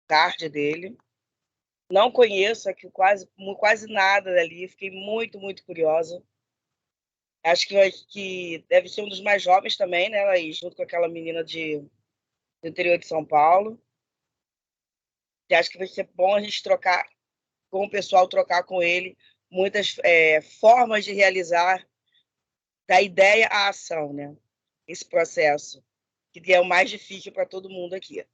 card dele. Não conheço aqui quase nada dali, fiquei muito, muito curiosa. Acho que deve ser um dos mais jovens também, né, Laís? Junto com aquela menina do interior de São Paulo. E acho que vai ser bom a gente trocar com o pessoal, trocar com ele muitas formas de realizar da ideia à ação, né? Esse processo, que é o mais difícil para todo mundo aqui.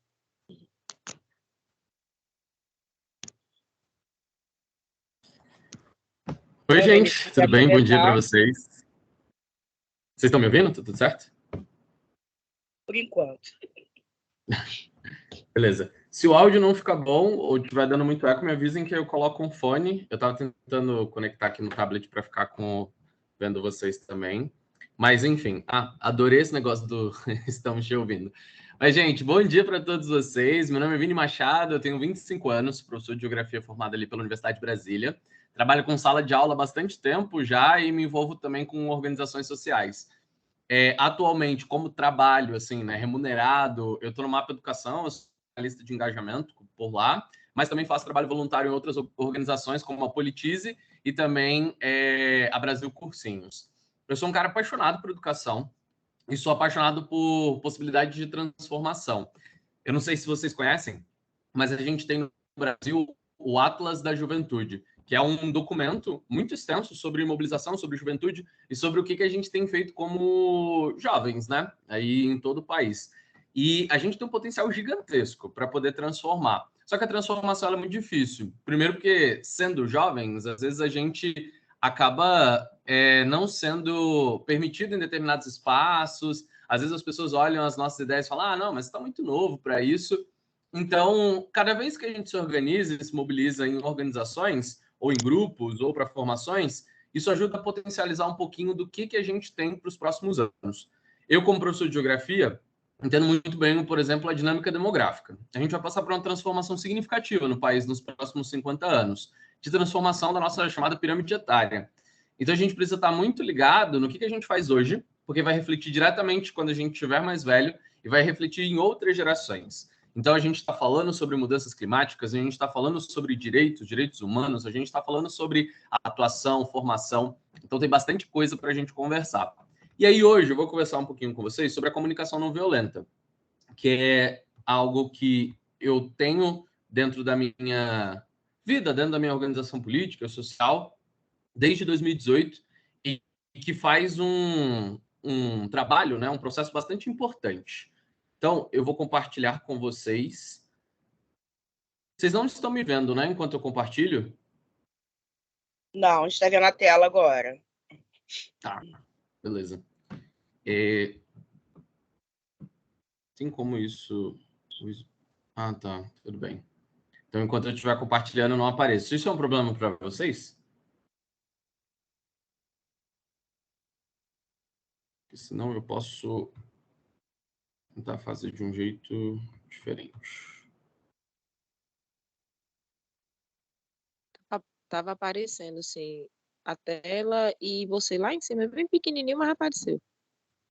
Oi, gente, tudo bem? Bom dia para vocês. Vocês estão me ouvindo? Tudo certo? Por enquanto. Beleza. Se o áudio não ficar bom ou estiver dando muito eco, me avisem que eu coloco um fone. Eu estava tentando conectar aqui no tablet para ficar vendo vocês também. Mas, enfim. Adorei esse negócio do estamos te ouvindo. Mas, gente, bom dia para todos vocês. Meu nome é Vini Machado, eu tenho 25 anos, professor de Geografia formado ali pela Universidade de Brasília. Trabalho com sala de aula há bastante tempo já e me envolvo também com organizações sociais. Atualmente, como trabalho assim, né, remunerado, eu estou no Mapa Educação, eu sou analista de engajamento por lá, mas também faço trabalho voluntário em outras organizações, como a Politize e também a Brasil Cursinhos. Eu sou um cara apaixonado por educação e sou apaixonado por possibilidade de transformação. Eu não sei se vocês conhecem, mas a gente tem no Brasil o Atlas da Juventude, que é um documento muito extenso sobre mobilização, sobre juventude e sobre o que a gente tem feito como jovens, né? Aí em todo o país. E a gente tem um potencial gigantesco para poder transformar. Só que a transformação é muito difícil. Primeiro porque, sendo jovens, às vezes a gente acaba não sendo permitido em determinados espaços. Às vezes as pessoas olham as nossas ideias e falam, não, mas você está muito novo para isso. Então, cada vez que a gente se organiza e se mobiliza em organizações, ou em grupos, ou para formações, isso ajuda a potencializar um pouquinho do que a gente tem para os próximos anos. Eu, como professor de geografia, entendo muito bem, por exemplo, a dinâmica demográfica. A gente vai passar por uma transformação significativa no país nos próximos 50 anos, de transformação da nossa chamada pirâmide etária. Então, a gente precisa estar muito ligado no que a gente faz hoje, porque vai refletir diretamente quando a gente estiver mais velho e vai refletir em outras gerações. Então, a gente está falando sobre mudanças climáticas, a gente está falando sobre direitos humanos, a gente está falando sobre atuação, formação. Então, tem bastante coisa para a gente conversar. E aí, hoje, eu vou conversar um pouquinho com vocês sobre a comunicação não violenta, que é algo que eu tenho dentro da minha vida, dentro da minha organização política, social, desde 2018, e que faz um trabalho, né, um processo bastante importante. Então, eu vou compartilhar com vocês. Vocês não estão me vendo, né, enquanto eu compartilho? Não, a gente está vendo a tela agora. Tá, beleza. Tem como isso... Ah, tá, tudo bem. Então, enquanto eu estiver compartilhando, não apareço. Isso é um problema para vocês? Porque senão eu posso tentar fazer de um jeito diferente. Tava aparecendo, sim, a tela e você lá em cima, bem pequenininho, mas apareceu.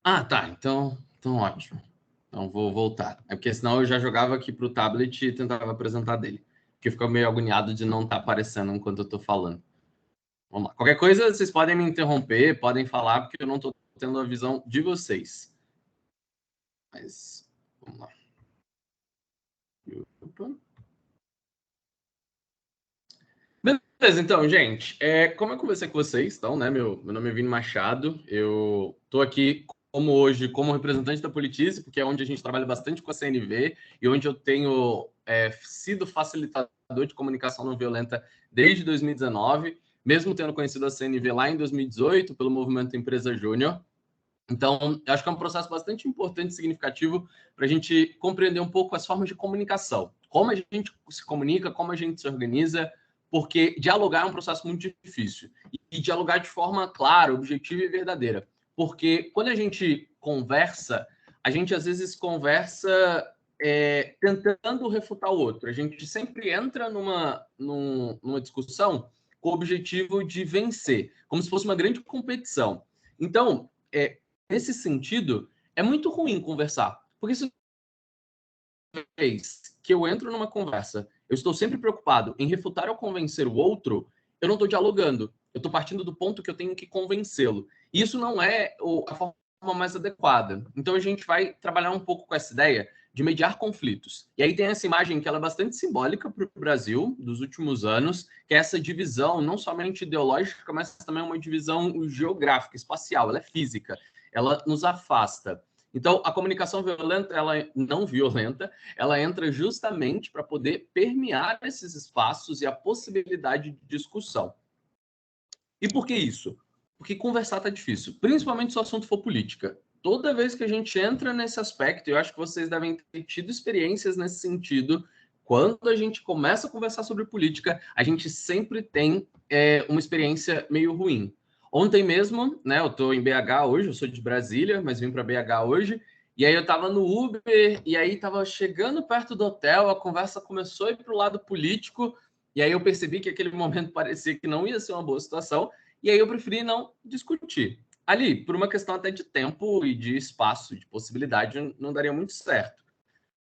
Ah, tá. Então ótimo. Então vou voltar. É porque senão eu já jogava aqui para o tablet e tentava apresentar dele. Porque fica meio agoniado de não estar aparecendo enquanto eu estou falando. Vamos lá. Qualquer coisa, vocês podem me interromper, podem falar, porque eu não estou tendo a visão de vocês. Mas, vamos lá. Opa. Beleza, então, gente, como eu conversei com vocês, então, né, meu nome é Vini Machado, eu estou aqui hoje como representante da Politize, porque é onde a gente trabalha bastante com a CNV e onde eu tenho sido facilitador de comunicação não violenta desde 2019, mesmo tendo conhecido a CNV lá em 2018 pelo movimento Empresa Júnior. Então, eu acho que é um processo bastante importante e significativo para a gente compreender um pouco as formas de comunicação, como a gente se comunica, como a gente se organiza, porque dialogar é um processo muito difícil. E dialogar de forma clara, objetiva e verdadeira. Porque quando a gente conversa, a gente às vezes conversa tentando refutar o outro. A gente sempre entra numa discussão com o objetivo de vencer, como se fosse uma grande competição. Então, nesse sentido, é muito ruim conversar, porque se vez que eu entro numa conversa, eu estou sempre preocupado em refutar ou convencer o outro, eu não estou dialogando. Eu estou partindo do ponto que eu tenho que convencê-lo. E isso não é a forma mais adequada. Então, a gente vai trabalhar um pouco com essa ideia de mediar conflitos. E aí tem essa imagem que ela é bastante simbólica para o Brasil dos últimos anos, que é essa divisão, não somente ideológica, mas também uma divisão geográfica, espacial, ela é física, ela nos afasta. Então, a comunicação violenta, ela não violenta, ela entra justamente para poder permear esses espaços e a possibilidade de discussão. E por que isso? Porque conversar está difícil, principalmente se o assunto for política. Toda vez que a gente entra nesse aspecto, eu acho que vocês devem ter tido experiências nesse sentido, quando a gente começa a conversar sobre política, a gente sempre tem uma experiência meio ruim. Ontem mesmo, né, eu estou em BH hoje, eu sou de Brasília, mas vim para BH hoje, e aí eu estava no Uber, e aí estava chegando perto do hotel, a conversa começou a ir para o lado político, e aí eu percebi que aquele momento parecia que não ia ser uma boa situação, e aí eu preferi não discutir. Ali, por uma questão até de tempo e de espaço, de possibilidade, não daria muito certo.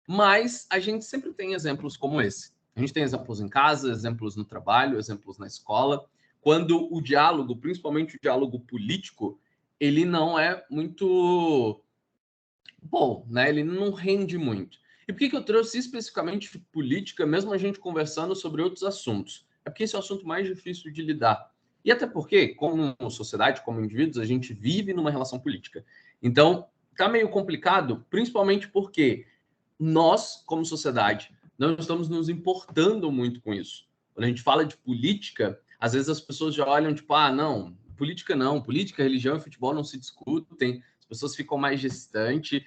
Mas a gente sempre tem exemplos como esse. A gente tem exemplos em casa, exemplos no trabalho, exemplos na escola, quando o diálogo, principalmente o diálogo político, ele não é muito bom, né? Ele não rende muito. E por que eu trouxe especificamente política, mesmo a gente conversando sobre outros assuntos? É porque esse é o assunto mais difícil de lidar. E até porque, como sociedade, como indivíduos, a gente vive numa relação política. Então, tá meio complicado, principalmente porque nós, como sociedade, não estamos nos importando muito com isso. Quando a gente fala de política, às vezes as pessoas já olham tipo, não, política, religião e futebol não se discutem, as pessoas ficam mais distantes.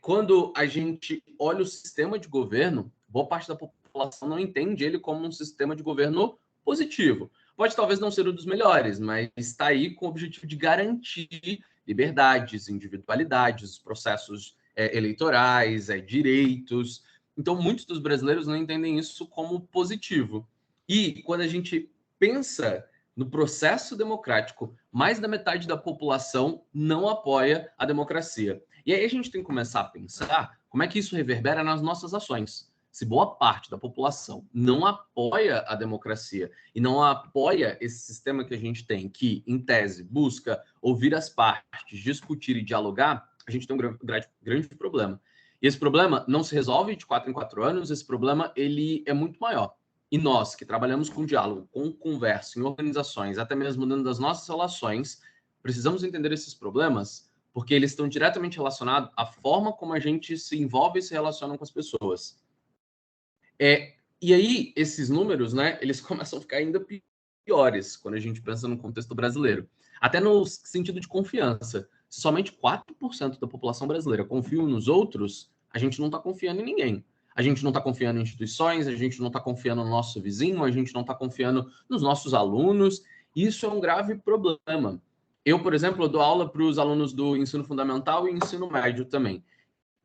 Quando a gente olha o sistema de governo, boa parte da população não entende ele como um sistema de governo positivo. Pode talvez não ser um dos melhores, mas está aí com o objetivo de garantir liberdades, individualidades, processos eleitorais, direitos. Então, muitos dos brasileiros não entendem isso como positivo. E quando a gente pensa no processo democrático, mais da metade da população não apoia a democracia. E aí a gente tem que começar a pensar como é que isso reverbera nas nossas ações. Se boa parte da população não apoia a democracia e não apoia esse sistema que a gente tem, que, em tese, busca ouvir as partes, discutir e dialogar, a gente tem um grande problema. E esse problema não se resolve de 4 em 4 anos, esse problema ele é muito maior. E nós, que trabalhamos com diálogo, com conversa, em organizações, até mesmo dentro das nossas relações, precisamos entender esses problemas, porque eles estão diretamente relacionados à forma como a gente se envolve e se relaciona com as pessoas. E aí, esses números, né, eles começam a ficar ainda piores quando a gente pensa no contexto brasileiro. Até no sentido de confiança. Se somente 4% da população brasileira confia nos outros, a gente não está confiando em ninguém. A gente não está confiando em instituições, a gente não está confiando no nosso vizinho, a gente não está confiando nos nossos alunos. Isso é um grave problema. Eu, por exemplo, dou aula para os alunos do ensino fundamental e ensino médio também.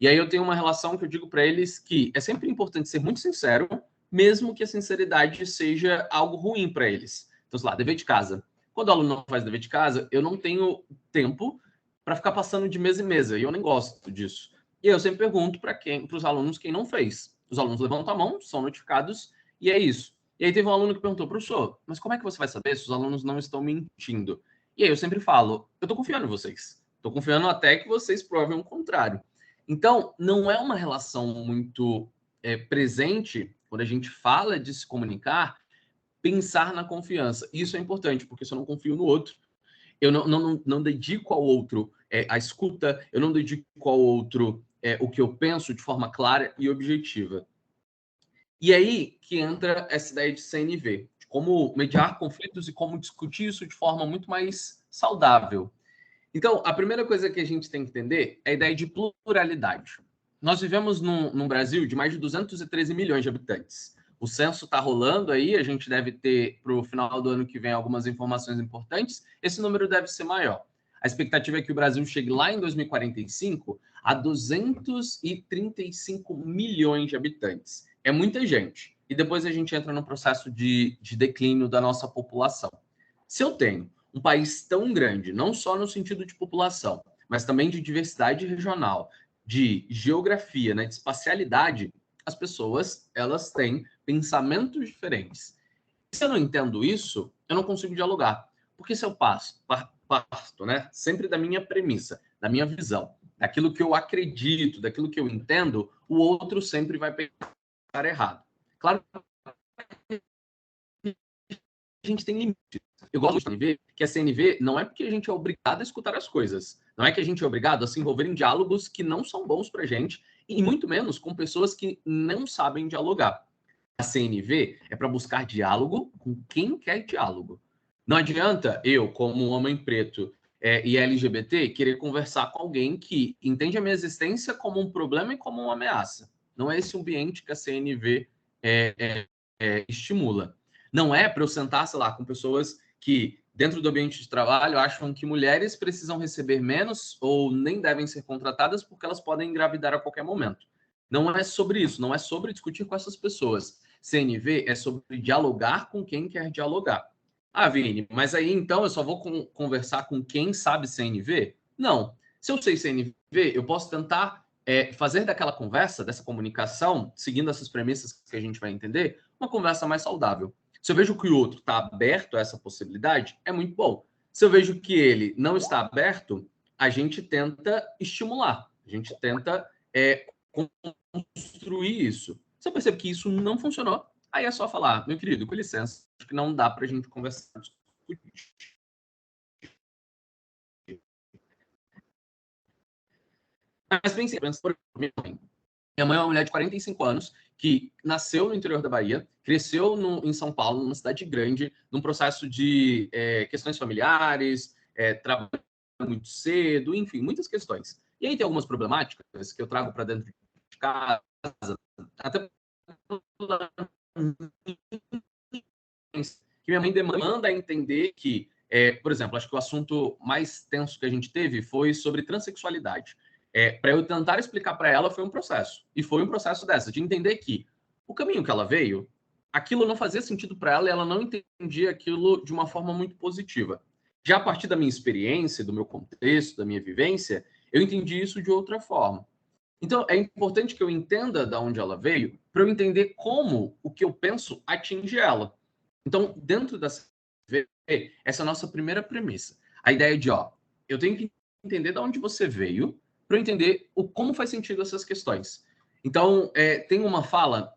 E aí eu tenho uma relação que eu digo para eles que é sempre importante ser muito sincero, mesmo que a sinceridade seja algo ruim para eles. Então, sei lá, dever de casa. Quando o aluno não faz dever de casa, eu não tenho tempo para ficar passando de mesa em mesa, e eu nem gosto disso. E aí eu sempre pergunto para os alunos quem não fez. Os alunos levantam a mão, são notificados, e é isso. E aí teve um aluno que perguntou, professor, mas como é que você vai saber se os alunos não estão mentindo? E aí eu sempre falo, eu estou confiando em vocês. Estou confiando até que vocês provem o contrário. Então, não é uma relação muito presente, quando a gente fala de se comunicar, pensar na confiança. Isso é importante, porque se eu não confio no outro, eu não dedico ao outro a escuta, eu não dedico ao outro o que eu penso de forma clara e objetiva. E aí que entra essa ideia de CNV, de como mediar conflitos e como discutir isso de forma muito mais saudável. Então, a primeira coisa que a gente tem que entender é a ideia de pluralidade. Nós vivemos num Brasil de mais de 213 milhões de habitantes. O censo está rolando aí, a gente deve ter, para o final do ano que vem, algumas informações importantes. Esse número deve ser maior. A expectativa é que o Brasil chegue lá em 2045 a 235 milhões de habitantes. É muita gente. E depois a gente entra no processo de declínio da nossa população. Se eu tenho um país tão grande, não só no sentido de população, mas também de diversidade regional, de geografia, né, de espacialidade, as pessoas, elas têm pensamentos diferentes. Se eu não entendo isso, eu não consigo dialogar. Porque se eu parto, né, sempre da minha premissa, da minha visão, daquilo que eu acredito, daquilo que eu entendo, o outro sempre vai pensar errado. Claro que a gente tem limites. Eu gosto de CNV, que a CNV não é porque a gente é obrigado a escutar as coisas. Não é que a gente é obrigado a se envolver em diálogos que não são bons para a gente, e muito menos com pessoas que não sabem dialogar. A CNV é para buscar diálogo com quem quer diálogo. Não adianta eu, como um homem preto e LGBT, querer conversar com alguém que entende a minha existência como um problema e como uma ameaça. Não é esse ambiente que a CNV estimula. Não é para eu sentar, sei lá, com pessoas que, dentro do ambiente de trabalho, acham que mulheres precisam receber menos ou nem devem ser contratadas porque elas podem engravidar a qualquer momento. Não é sobre isso, não é sobre discutir com essas pessoas. CNV é sobre dialogar com quem quer dialogar. Ah, Vini, mas aí então eu só vou conversar com quem sabe CNV? Não. Se eu sei CNV, eu posso tentar fazer daquela conversa, dessa comunicação, seguindo essas premissas que a gente vai entender, uma conversa mais saudável. Se eu vejo que o outro está aberto a essa possibilidade, é muito bom. Se eu vejo que ele não está aberto, a gente tenta estimular, a gente tenta construir isso. Se eu percebo que isso não funcionou, aí é só falar, meu querido, com licença, acho que não dá para a gente conversar. Mas pense, por minha mãe é uma mulher de 45 anos que nasceu no interior da Bahia, cresceu em São Paulo, numa cidade grande, num processo de questões familiares, trabalho muito cedo, enfim, muitas questões. E aí tem algumas problemáticas que eu trago para dentro de casa, até que minha mãe demanda a entender que, por exemplo, acho que o assunto mais tenso que a gente teve foi sobre transexualidade. Para eu tentar explicar para ela foi um processo. E foi um processo dessa, de entender que o caminho que ela veio, aquilo não fazia sentido para ela e ela não entendia aquilo de uma forma muito positiva. Já a partir da minha experiência, do meu contexto, da minha vivência, eu entendi isso de outra forma. Então, é importante que eu entenda de onde ela veio para eu entender como o que eu penso atinge ela. Então, dentro dessa essa é a nossa primeira premissa. A ideia de, eu tenho que entender de onde você veio para eu entender como faz sentido essas questões. Então, tem uma fala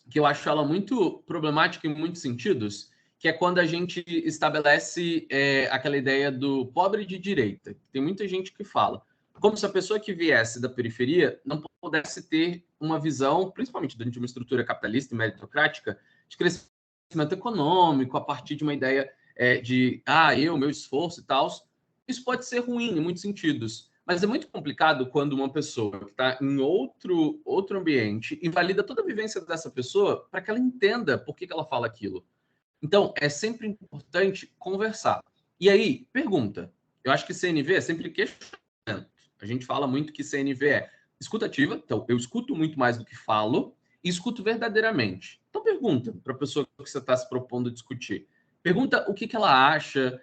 que eu acho ela muito problemática em muitos sentidos, que é quando a gente estabelece aquela ideia do pobre de direita. Tem muita gente que fala como se a pessoa que viesse da periferia não pudesse ter uma visão, principalmente dentro de uma estrutura capitalista e meritocrática, de crescimento econômico, a partir de uma ideia meu esforço e tal. Isso pode ser ruim em muitos sentidos, mas é muito complicado quando uma pessoa que está em outro ambiente invalida toda a vivência dessa pessoa para que ela entenda por que ela fala aquilo. Então, é sempre importante conversar. E aí, pergunta. Eu acho que CNV é sempre questionamento. A gente fala muito que CNV é escuta ativa, então eu escuto muito mais do que falo e escuto verdadeiramente. Então pergunta para a pessoa que você está se propondo a discutir. Pergunta o que ela acha.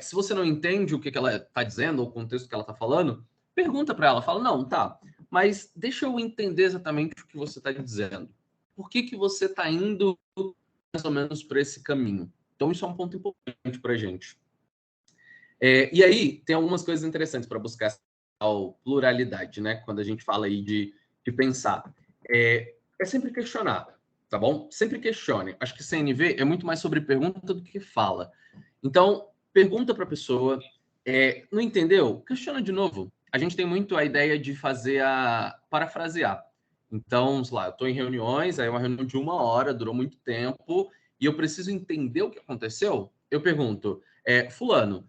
Se você não entende o que ela está dizendo, ou o contexto que ela está falando, pergunta para ela. Fala, não, tá, mas deixa eu entender exatamente o que você está dizendo. Por que você está indo mais ou menos por esse caminho? Então isso é um ponto importante para a gente. E aí, tem algumas coisas interessantes para buscar essa pluralidade, né? Quando a gente fala aí de pensar. É sempre questionar, tá bom? Sempre questione. Acho que CNV é muito mais sobre pergunta do que fala. Então, pergunta para a pessoa. Não entendeu? Questiona de novo. A gente tem muito a ideia de fazer parafrasear. Então, sei lá, eu estou em reuniões, aí é uma reunião de 1 hora, durou muito tempo, e eu preciso entender o que aconteceu. Eu pergunto, fulano,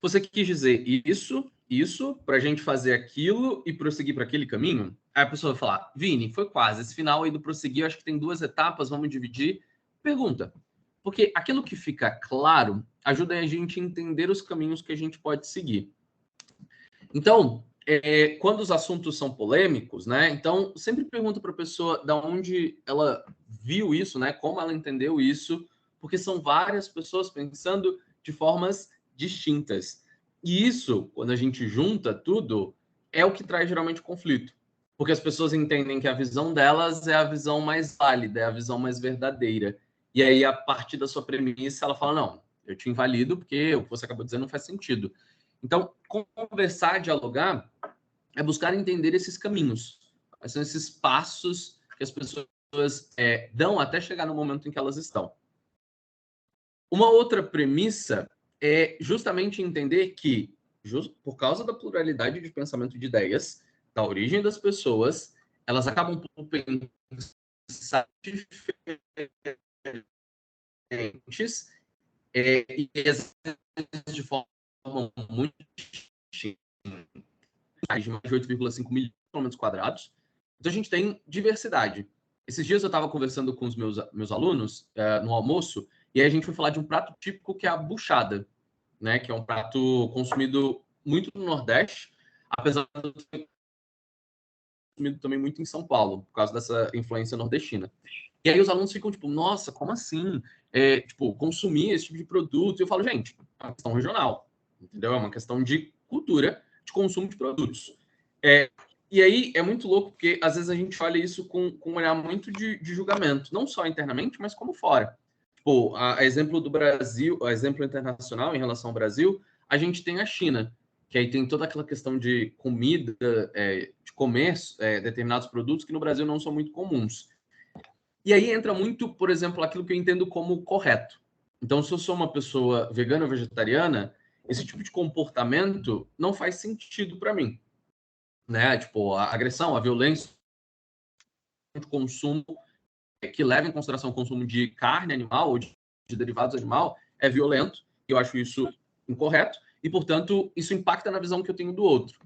você quis dizer isso, para a gente fazer aquilo e prosseguir para aquele caminho? Aí a pessoa vai falar, Vini, foi quase. Esse final aí do prosseguir, acho que tem 2 etapas, vamos dividir. Pergunta. Porque aquilo que fica claro ajuda a gente a entender os caminhos que a gente pode seguir. Então, quando os assuntos são polêmicos, né? Então, sempre pergunta para a pessoa de onde ela viu isso, né? Como ela entendeu isso, porque são várias pessoas pensando de formas distintas. E isso, quando a gente junta tudo, é o que traz geralmente conflito. Porque as pessoas entendem que a visão delas é a visão mais válida, é a visão mais verdadeira. E aí, a partir da sua premissa, ela fala, não, eu te invalido porque o que você acabou de dizer não faz sentido. Então, conversar, dialogar, é buscar entender esses caminhos. Quais são esses passos que as pessoas dão até chegar no momento em que elas estão. Uma outra premissa é justamente entender que, por causa da pluralidade de pensamento de ideias, da origem das pessoas, elas acabam por pensar diferentes e às vezes de forma muito distinta. Mais de 8,5 milhões de quilômetros quadrados. Então, a gente tem diversidade. Esses dias eu estava conversando com os meus alunos no almoço, e aí a gente foi falar de um prato típico que é a buchada, né? Que é um prato consumido muito no Nordeste, apesar de ter consumido também muito em São Paulo, por causa dessa influência nordestina. E aí os alunos ficam tipo, nossa, como assim? Tipo, consumir esse tipo de produto. E eu falo, gente, é uma questão regional, entendeu? É uma questão de cultura, de consumo de produtos. E aí é muito louco, porque às vezes a gente olha isso com um olhar muito de julgamento, não só internamente, mas como fora. Tipo, a exemplo do Brasil, a exemplo internacional em relação ao Brasil, a gente tem a China, que aí tem toda aquela questão de comida, de comer determinados produtos que no Brasil não são muito comuns. E aí entra muito, por exemplo, aquilo que eu entendo como correto. Então, se eu sou uma pessoa vegana ou vegetariana, esse tipo de comportamento não faz sentido para mim, né? Tipo, a agressão, a violência, de consumo que leva em consideração o consumo de carne animal ou de derivados animal é violento. Eu acho isso incorreto e, portanto, isso impacta na visão que eu tenho do outro.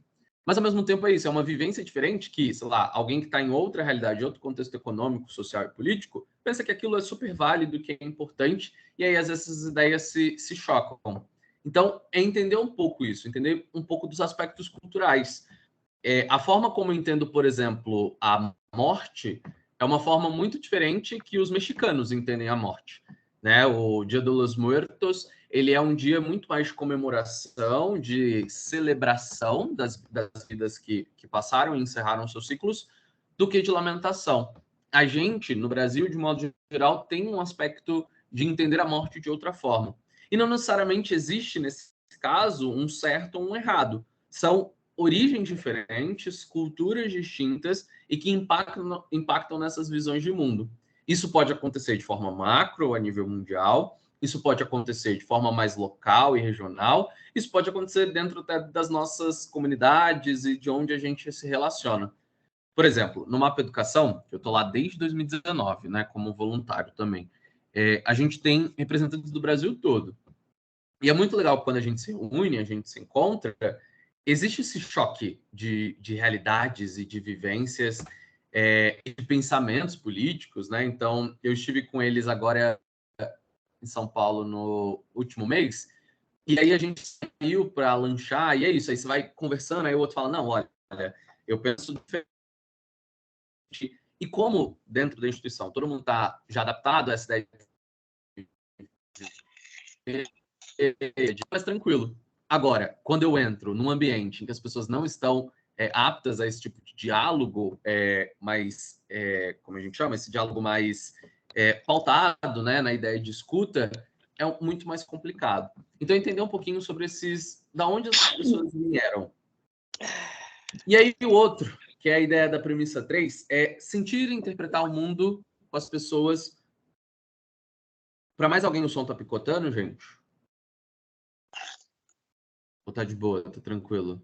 Mas, ao mesmo tempo, é isso. É uma vivência diferente que, sei lá, alguém que está em outra realidade, outro contexto econômico, social e político, pensa que aquilo é super válido, que é importante, e aí, às vezes, essas ideias se chocam. Então, é entender um pouco isso, entender um pouco dos aspectos culturais. A forma como eu entendo, por exemplo, a morte é uma forma muito diferente que os mexicanos entendem a morte, né? O Dia de los Muertos, ele é um dia muito mais de comemoração, de celebração das vidas que passaram e encerraram seus ciclos, do que de lamentação. A gente, no Brasil, de modo geral, tem um aspecto de entender a morte de outra forma. E não necessariamente existe, nesse caso, um certo ou um errado. São origens diferentes, culturas distintas e que impactam nessas visões de mundo. Isso pode acontecer de forma macro, a nível mundial, isso pode acontecer de forma mais local e regional, isso pode acontecer dentro até das nossas comunidades e de onde a gente se relaciona. Por exemplo, no Mapa Educação, que eu estou lá desde 2019, né, como voluntário também, a gente tem representantes do Brasil todo. E é muito legal quando a gente se reúne, a gente se encontra, existe esse choque de realidades e de vivências e de pensamentos políticos, né? Então, eu estive com eles agora em São Paulo no último mês, e aí a gente saiu para lanchar, e é isso, aí você vai conversando, aí o outro fala, não, olha, eu penso diferente. E como dentro da instituição todo mundo está já adaptado a essa ideia de mais tranquilo. Agora, quando eu entro num ambiente em que as pessoas não estão aptas a esse tipo de diálogo mais, como a gente chama, esse diálogo mais pautado, né, na ideia de escuta, é muito mais complicado. Então, entender um pouquinho sobre da onde as pessoas vieram. E aí, o outro, que é a ideia da premissa 3, é sentir e interpretar o mundo com as pessoas. Para mais alguém, o som tá picotando, gente? Ou tá de boa, tá tranquilo?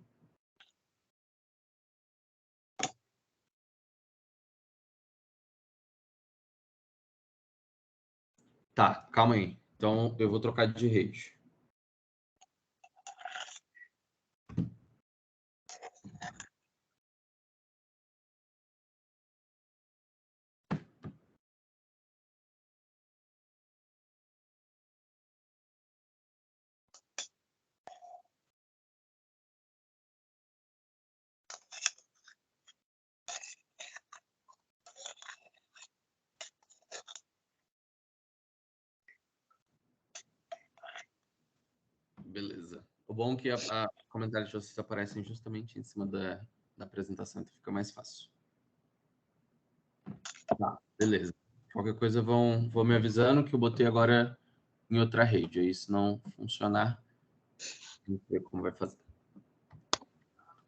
Tá, calma aí. Então eu vou trocar de rede. Beleza. O bom é que comentários de vocês aparecem justamente em cima da apresentação, então fica mais fácil. Tá, beleza. Qualquer coisa vão me avisando que eu botei agora em outra rede. Aí, se não funcionar, vamos ver como vai fazer.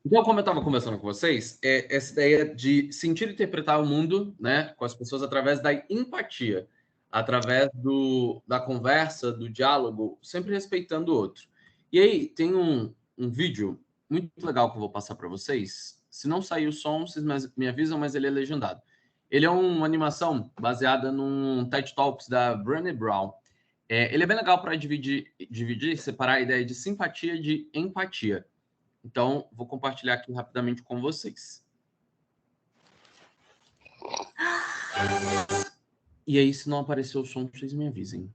Então, como eu estava conversando com vocês, essa ideia de sentir e interpretar o mundo, né, com as pessoas através da empatia, através da conversa, do diálogo, sempre respeitando o outro. E aí, tem um vídeo muito legal que eu vou passar para vocês. Se não sair o som, vocês me avisam, mas ele é legendado. Ele é uma animação baseada num TED Talks da Brené Brown. Ele é bem legal para dividir, separar a ideia de simpatia de empatia. Então, vou compartilhar aqui rapidamente com vocês. E aí, se não apareceu o som, vocês me avisem.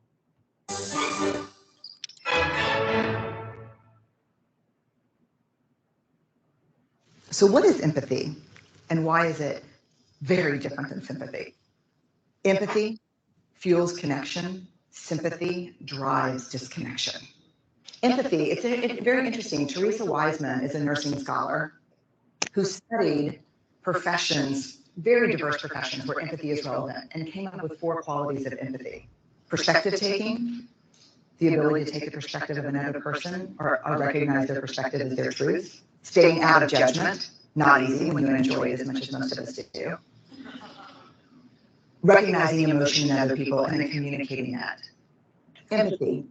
So what is empathy, and why is it very different than sympathy? Empathy fuels connection. Sympathy drives disconnection. Empathy, it's very interesting. Teresa Wiseman is a nursing scholar who studied professions, very diverse professions where empathy is relevant, and came up with 4 qualities of empathy. Perspective taking, the ability to take the perspective of another person or recognize their perspective as their truth. Staying out of judgment, not easy when you enjoy it as much as most of us do. Recognizing emotion in other people and then communicating that. Empathy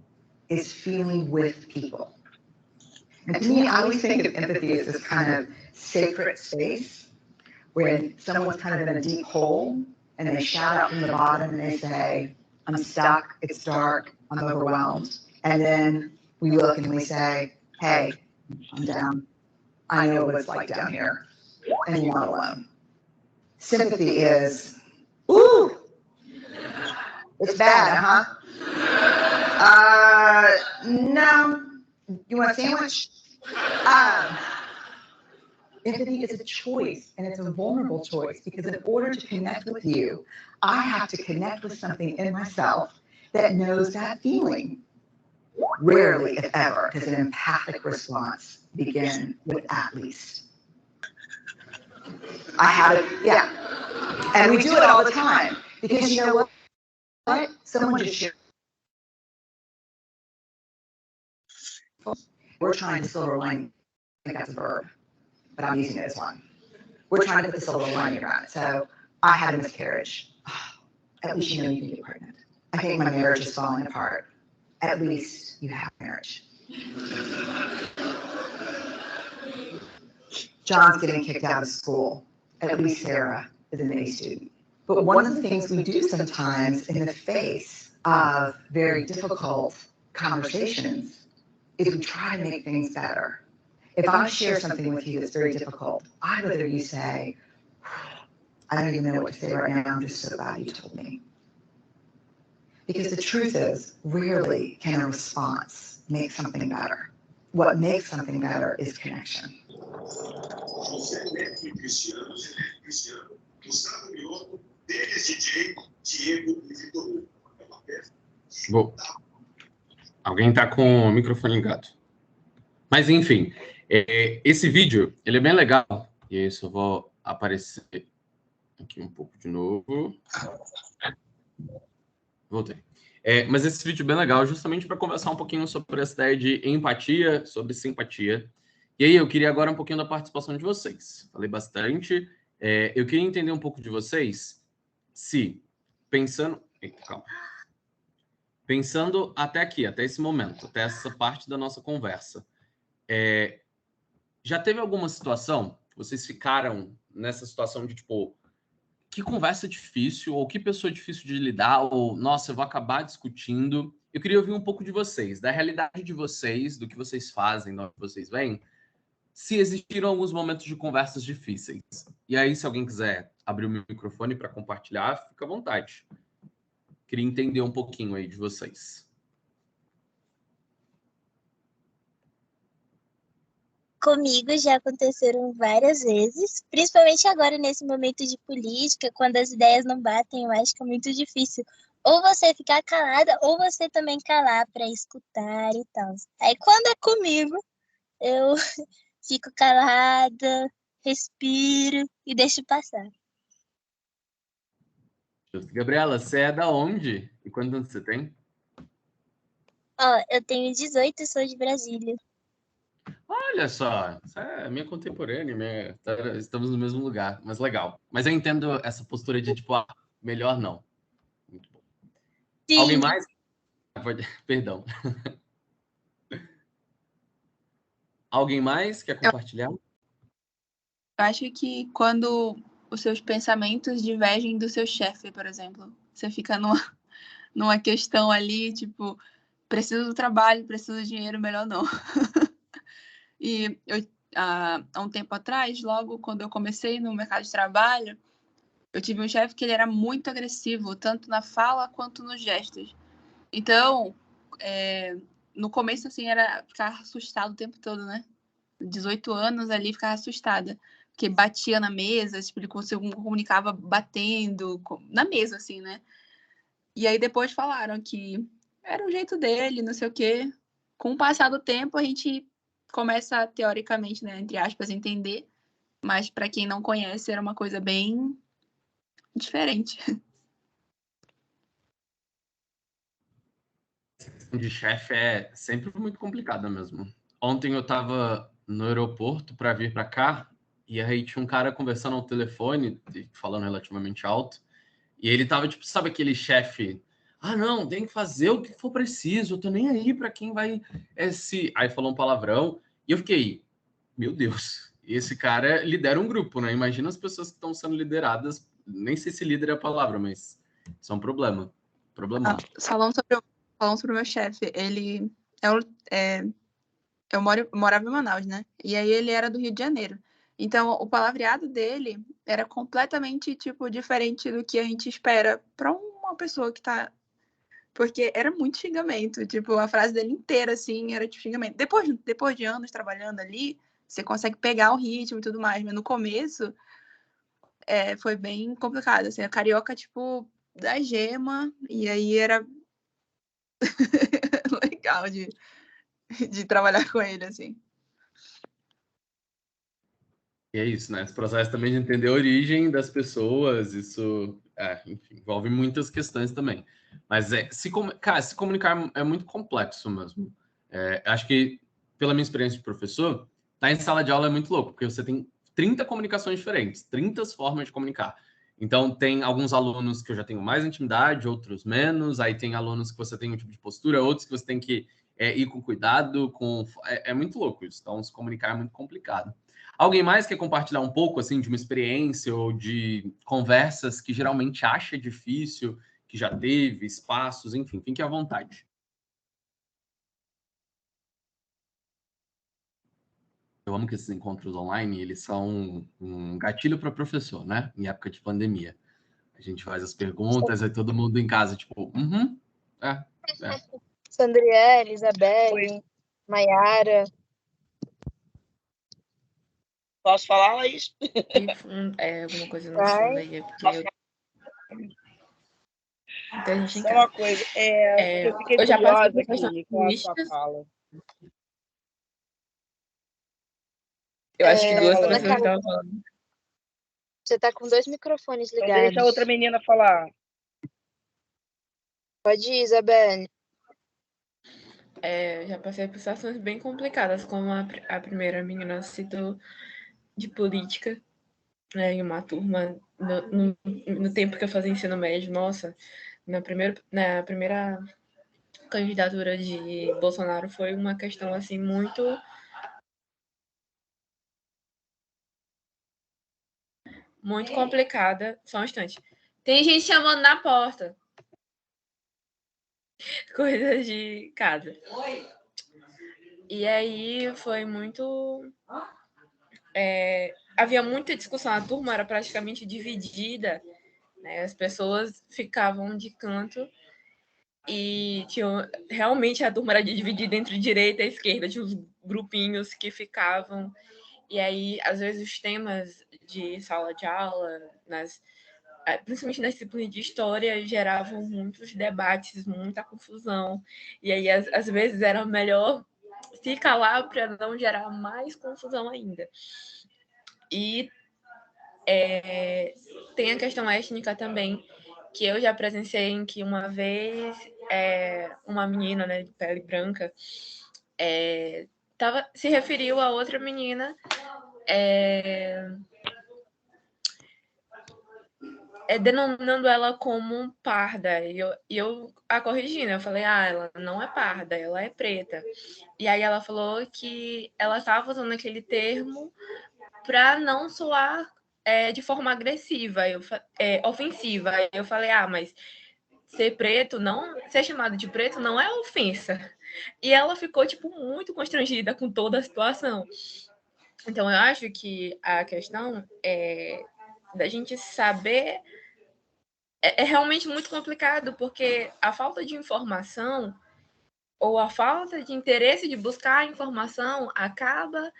is feeling with people. And to me, I always think of empathy as this kind of sacred space where someone's kind of in a deep hole and they shout out from the bottom and they say, I'm stuck, it's dark, I'm overwhelmed. And then we look and we say, hey, I'm down. I know what it's like down here, and you're not alone. Sympathy is, ooh, it's bad, huh? No. You want a sandwich? Empathy is a choice, and it's a vulnerable choice, because in order to connect with you, I have to connect with something in myself that knows that feeling. Rarely, if ever, does an empathic response begin with at least. I have it, yeah. And we do it all the time, because you know what? Someone just shared. We're trying to silver lining. I think that's a verb, but I'm using it as one. We're trying to put the silver lining around it. So I had a miscarriage. At least you know you can get pregnant. I think my marriage is falling apart. At least you have marriage. John's getting kicked out of school. At least Sarah is an A student. But one of the things we do sometimes in the face of very difficult conversations is we try to make things better. If I share something with you that's very difficult, I'd rather you say, I don't even know what to say right now, I'm just so glad you told me. Because the truth is, rarely can a response make something better. What makes something better is connection. Bom, alguém está com o microfone ligado. Mas, enfim, esse vídeo, ele é bem legal. E aí, eu vou aparecer aqui um pouco de novo. Voltei. Mas esse vídeo é bem legal, justamente para conversar um pouquinho sobre essa ideia de empatia, sobre simpatia. E aí, eu queria agora um pouquinho da participação de vocês. Falei bastante. Eu queria entender um pouco de vocês, se, pensando... Eita, calma. Pensando até aqui, até esse momento, até essa parte da nossa conversa, já teve alguma situação que vocês ficaram nessa situação de, tipo, que conversa difícil, ou que pessoa difícil de lidar, ou, nossa, eu vou acabar discutindo. Eu queria ouvir um pouco de vocês, da realidade de vocês, do que vocês fazem, de onde vocês vêm, se existiram alguns momentos de conversas difíceis. E aí, se alguém quiser abrir o microfone para compartilhar, fica à vontade. Queria entender um pouquinho aí de vocês. Comigo já aconteceram várias vezes, principalmente agora nesse momento de política, quando as ideias não batem, eu acho que é muito difícil. Ou você ficar calada, ou você também calar para escutar e tal. Aí quando é comigo, eu fico calada, respiro e deixo passar. Gabriela, você é da onde? E quantos anos você tem? Ó, eu tenho 18 e sou de Brasília. Olha só, você é minha contemporânea, estamos no mesmo lugar, mas legal. Mas eu entendo essa postura de tipo, melhor não. Muito bom. Sim. Alguém mais? Perdão. Alguém mais quer compartilhar? Eu acho que quando os seus pensamentos divergem do seu chefe, por exemplo, você fica numa questão ali, tipo, preciso do trabalho, preciso do dinheiro, melhor não. E eu, há um tempo atrás, logo quando eu comecei no mercado de trabalho, eu tive um chefe que ele era muito agressivo, tanto na fala quanto nos gestos. Então, no começo, assim, era ficar assustado o tempo todo, né? 18 anos ali, ficava assustada. Porque batia na mesa, tipo, ele comunicava batendo na mesa, assim, né? E aí depois falaram que era o jeito dele, não sei o quê. Com o passar do tempo, a gente começa, teoricamente, né, entre aspas, entender. Mas para quem não conhece, era uma coisa bem diferente. De chefe é sempre muito complicada mesmo. Ontem eu estava no aeroporto para vir para cá e aí tinha um cara conversando ao telefone, falando relativamente alto, e ele tava tipo, sabe aquele chefe? Ah, não, tem que fazer o que for preciso, eu tô nem aí para quem vai esse. Aí falou um palavrão e eu fiquei, meu Deus, esse cara lidera um grupo, né? Imagina as pessoas que estão sendo lideradas, nem sei se líder é a palavra, mas isso é um problema. Problemático. Falando sobre o meu chefe, ele eu morava em Manaus, né? E aí ele era do Rio de Janeiro. Então, o palavreado dele era completamente, tipo, diferente do que a gente espera para uma pessoa que tá... Porque era muito xingamento. Tipo, a frase dele inteira, assim, era de xingamento. Depois de anos trabalhando ali, você consegue pegar o ritmo e tudo mais. Mas no começo, foi bem complicado. Assim, a carioca, tipo, da gema. E aí era legal de trabalhar com ele, assim. E é isso, né? Esse processo também de entender a origem das pessoas, isso, enfim, envolve muitas questões também. Mas cara, se comunicar é muito complexo mesmo. Acho que, pela minha experiência de professor, estar em sala de aula é muito louco, porque você tem 30 comunicações diferentes, 30 formas de comunicar. Então, tem alguns alunos que eu já tenho mais intimidade, outros menos, aí tem alunos que você tem um tipo de postura, outros que você tem que ir com cuidado, é muito louco isso. Então, se comunicar é muito complicado. Alguém mais quer compartilhar um pouco assim de uma experiência ou de conversas que geralmente acha difícil, que já teve, espaços, enfim, fique à vontade. Eu amo que esses encontros online, eles são um gatilho para professor, né? Em época de pandemia. A gente faz as perguntas, aí todo mundo em casa, tipo, é. Sandriele, Isabelle, Maiara. Posso falar, Laís? Alguma coisa no fundo aí, porque muita gente em Só casa. uma coisa, eu fiquei eu já passei curiosa por questões aqui com a sua linguísticas. fala. Eu acho que duas Ana pessoas Carla, estavam falando. Você tá com 2 microfones Então ligados. deixa a outra menina falar. Pode ir, Isabelle. Já passei por situações bem complicadas, como a primeira menina citou de política, né, em uma turma, no tempo que eu fazia ensino médio. Nossa, na primeira candidatura de Bolsonaro foi uma questão assim muito complicada. Só um instante. Tem gente chamando na porta. Coisas de casa. E aí foi muito... havia muita discussão. A turma era praticamente dividida, né? As pessoas ficavam de canto e realmente a turma era dividida entre direita e esquerda. Tinha uns grupinhos que ficavam... E aí, às vezes, os temas de sala de aula, principalmente na disciplina de história, geravam muitos debates, muita confusão. E aí, às vezes, era melhor se calar para não gerar mais confusão ainda. E tem a questão étnica também, que eu já presenciei em que uma vez uma menina, né, de pele branca se referiu a outra menina denominando ela como parda. E eu a corrigindo, eu falei, ela não é parda, ela é preta. E aí ela falou que ela estava usando aquele termo para não soar de forma agressiva, ofensiva. Aí eu falei, mas ser preto, ser chamado de preto não é ofensa. E ela ficou, tipo, muito constrangida com toda a situação. Então, eu acho que a questão da gente saber é realmente muito complicado, porque a falta de informação ou a falta de interesse de buscar a informação acaba...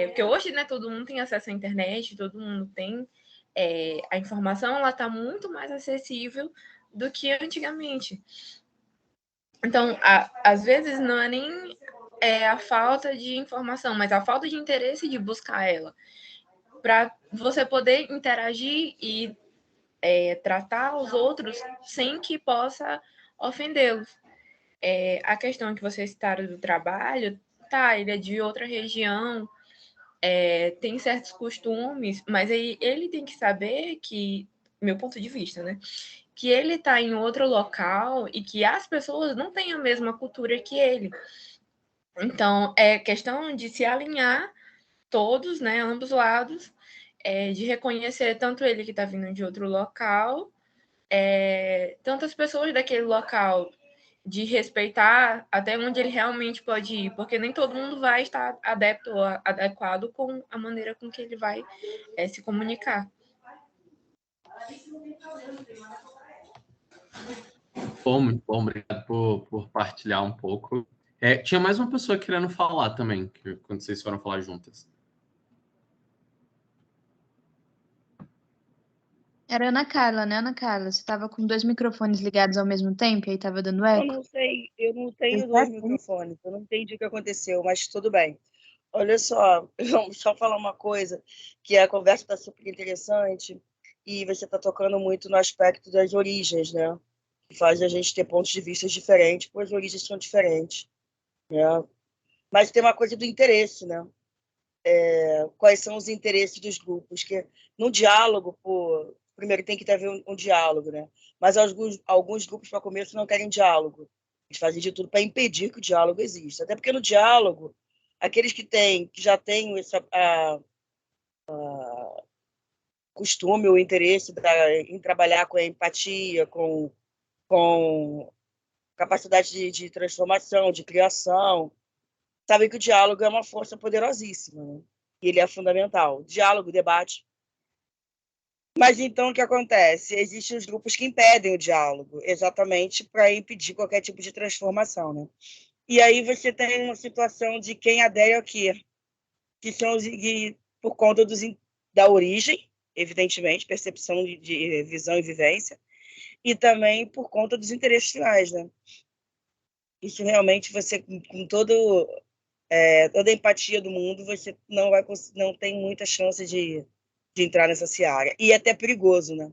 porque hoje, né, todo mundo tem acesso à internet, todo mundo tem... a informação, ela está muito mais acessível do que antigamente. Então, às vezes, não é nem a falta de informação, mas a falta de interesse de buscar ela. Para você poder interagir e tratar os outros sem que possa ofendê-los. A questão que vocês citaram do trabalho, ele é de outra região, tem certos costumes, mas aí ele tem que saber que, meu ponto de vista, né? Que ele está em outro local e que as pessoas não têm a mesma cultura que ele. Então, é questão de se alinhar todos, né, ambos lados, de reconhecer tanto ele que está vindo de outro local, tantas pessoas daquele local, de respeitar até onde ele realmente pode ir, porque nem todo mundo vai estar adepto ou adequado com a maneira com que ele vai se comunicar. Bom, muito bom, obrigado por partilhar um pouco. Tinha mais uma pessoa querendo falar também, quando vocês foram falar juntas. Era a Ana Carla, né, Ana Carla? Você estava com 2 microfones ligados ao mesmo tempo e aí estava dando eco? Eu não sei, eu não tenho 2 microfones, eu não entendi o que aconteceu, mas tudo bem. Olha só, vamos só falar uma coisa, que a conversa está super interessante e você está tocando muito no aspecto das origens, né? Que faz a gente ter pontos de vista diferentes, porque as origens são diferentes, né? Mas tem uma coisa do interesse, né? Quais são os interesses dos grupos? Que no diálogo, primeiro tem que haver um diálogo, né? Mas alguns grupos, para começo, não querem diálogo. Eles fazem de tudo para impedir que o diálogo exista. Até porque no diálogo, aqueles que já têm costume ou interesse em trabalhar com a empatia, com capacidade de transformação, de criação, sabem que o diálogo é uma força poderosíssima, né? E ele é fundamental. Diálogo, debate. Mas então o que acontece? Existem os grupos que impedem o diálogo, exatamente para impedir qualquer tipo de transformação, né? E aí você tem uma situação de quem adere ao quê? Que são por conta da origem, evidentemente, percepção de visão e vivência, e também por conta dos interesses finais, né? Isso realmente você, com toda a empatia do mundo, você não tem muita chance de entrar nessa seara. E é até perigoso, né?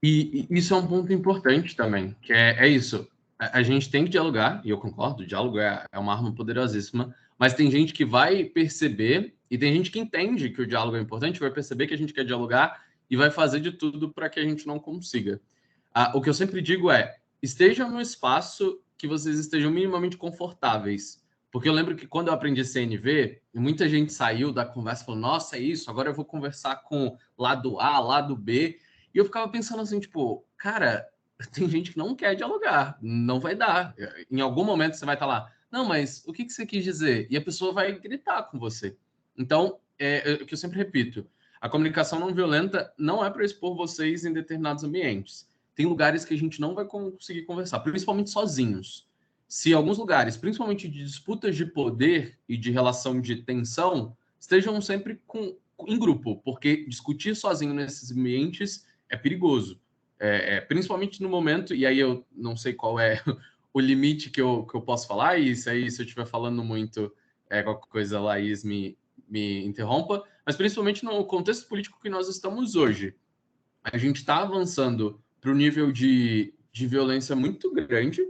E isso é um ponto importante também, que é isso. A gente tem que dialogar, e eu concordo, o diálogo é uma arma poderosíssima, mas tem gente que vai perceber, e tem gente que entende que o diálogo é importante, vai perceber que a gente quer dialogar e vai fazer de tudo para que a gente não consiga. O que eu sempre digo estejam no espaço que vocês estejam minimamente confortáveis. Porque eu lembro que quando eu aprendi CNV, muita gente saiu da conversa e falou, nossa, é isso, agora eu vou conversar com lado A, lado B. E eu ficava pensando assim, tipo, cara, tem gente que não quer dialogar, não vai dar. Em algum momento você vai estar lá, não, mas o que você quis dizer? E a pessoa vai gritar com você. Então, o que eu sempre repito, a comunicação não violenta não é para expor vocês em determinados ambientes. Tem lugares que a gente não vai conseguir conversar, principalmente sozinhos. Se alguns lugares, principalmente de disputas de poder e de relação de tensão, estejam sempre em grupo, porque discutir sozinho nesses ambientes é perigoso. principalmente no momento, e aí eu não sei qual é o limite que eu posso falar, e isso aí, se eu estiver falando muito, qualquer coisa, Laís me interrompa, mas principalmente no contexto político que nós estamos hoje. A gente está avançando para um nível de violência muito grande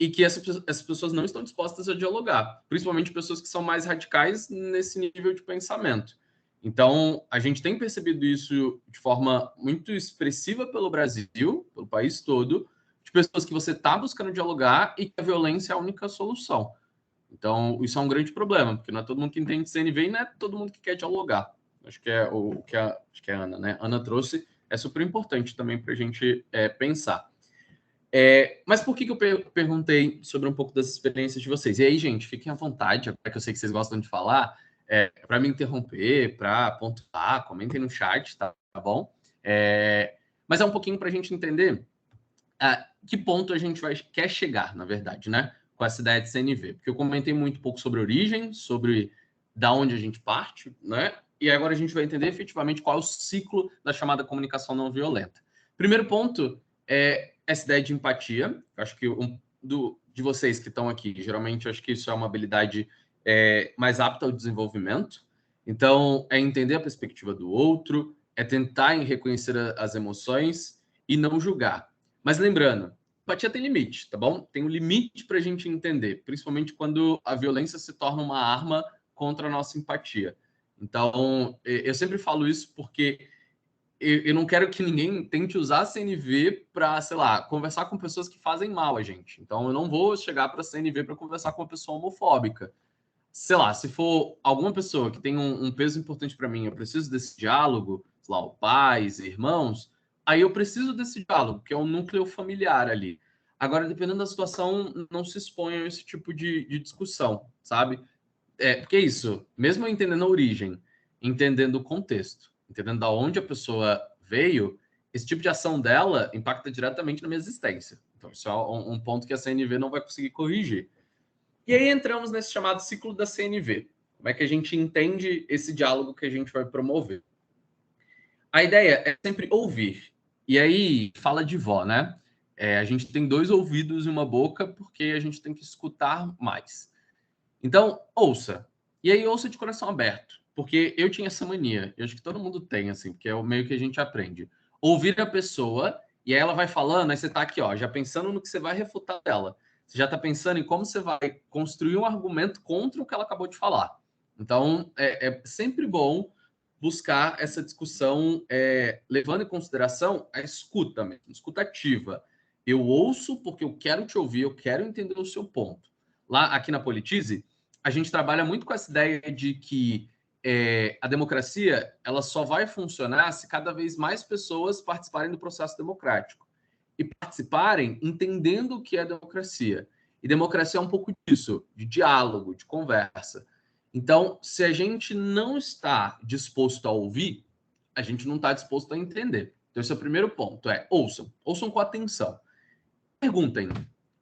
e que essas pessoas não estão dispostas a dialogar, principalmente pessoas que são mais radicais nesse nível de pensamento. Então, a gente tem percebido isso de forma muito expressiva pelo Brasil, pelo país todo, de pessoas que você está buscando dialogar e que a violência é a única solução. Então, isso é um grande problema, porque não é todo mundo que entende CNV e não é todo mundo que quer dialogar. Acho que é o que a Ana, né? Ana trouxe, é super importante também para a gente pensar. Mas por que eu perguntei sobre um pouco das experiências de vocês? E aí, gente, fiquem à vontade, que eu sei que vocês gostam de falar, para me interromper, para pontuar, comentem no chat, tá bom? Mas é um pouquinho para a gente entender que ponto a gente quer chegar, na verdade, né? Com essa ideia de CNV. Porque eu comentei muito pouco sobre origem, sobre da onde a gente parte, né? E agora a gente vai entender efetivamente qual é o ciclo da chamada comunicação não violenta. Primeiro ponto é essa ideia de empatia. Eu acho que de vocês que estão aqui, geralmente eu acho que isso é uma habilidade mais apta ao desenvolvimento. Então, é entender a perspectiva do outro, é tentar reconhecer as emoções e não julgar. Mas lembrando, empatia tem limite, tá bom? Tem um limite para a gente entender, principalmente quando a violência se torna uma arma contra a nossa empatia. Então, eu sempre falo isso porque eu não quero que ninguém tente usar a CNV para, sei lá, conversar com pessoas que fazem mal a gente. Então, eu não vou chegar para a CNV para conversar com uma pessoa homofóbica. Sei lá, se for alguma pessoa que tem um peso importante para mim, eu preciso desse diálogo, sei lá, pais, irmãos, aí eu preciso desse diálogo, que é um núcleo familiar ali. Agora, dependendo da situação, não se exponha a esse tipo de discussão, sabe? Porque é isso, mesmo eu entendendo a origem, entendendo o contexto, entendendo da onde a pessoa veio, esse tipo de ação dela impacta diretamente na minha existência. Então, isso é um ponto que a CNV não vai conseguir corrigir. E aí entramos nesse chamado ciclo da CNV. Como é que a gente entende esse diálogo que a gente vai promover? A ideia é sempre ouvir. E aí, fala de vó, né? A gente tem 2 ouvidos e uma boca porque a gente tem que escutar mais. Então, ouça. E aí, ouça de coração aberto. Porque eu tinha essa mania. Eu acho que todo mundo tem, assim, porque é o meio que a gente aprende. Ouvir a pessoa, e aí ela vai falando, aí você tá aqui, ó, já pensando no que você vai refutar dela. Você já tá pensando em como você vai construir um argumento contra o que ela acabou de falar. Então, é sempre bom buscar essa discussão, levando em consideração a escuta mesmo, escuta ativa. Eu ouço porque eu quero te ouvir, eu quero entender o seu ponto. Lá, aqui na Politize, a gente trabalha muito com essa ideia de que a democracia ela só vai funcionar se cada vez mais pessoas participarem do processo democrático. E participarem entendendo o que é democracia. E democracia é um pouco disso, de diálogo, de conversa. Então, se a gente não está disposto a ouvir, a gente não está disposto a entender. Então, esse é o primeiro ponto, ouçam. Ouçam com atenção. Perguntem.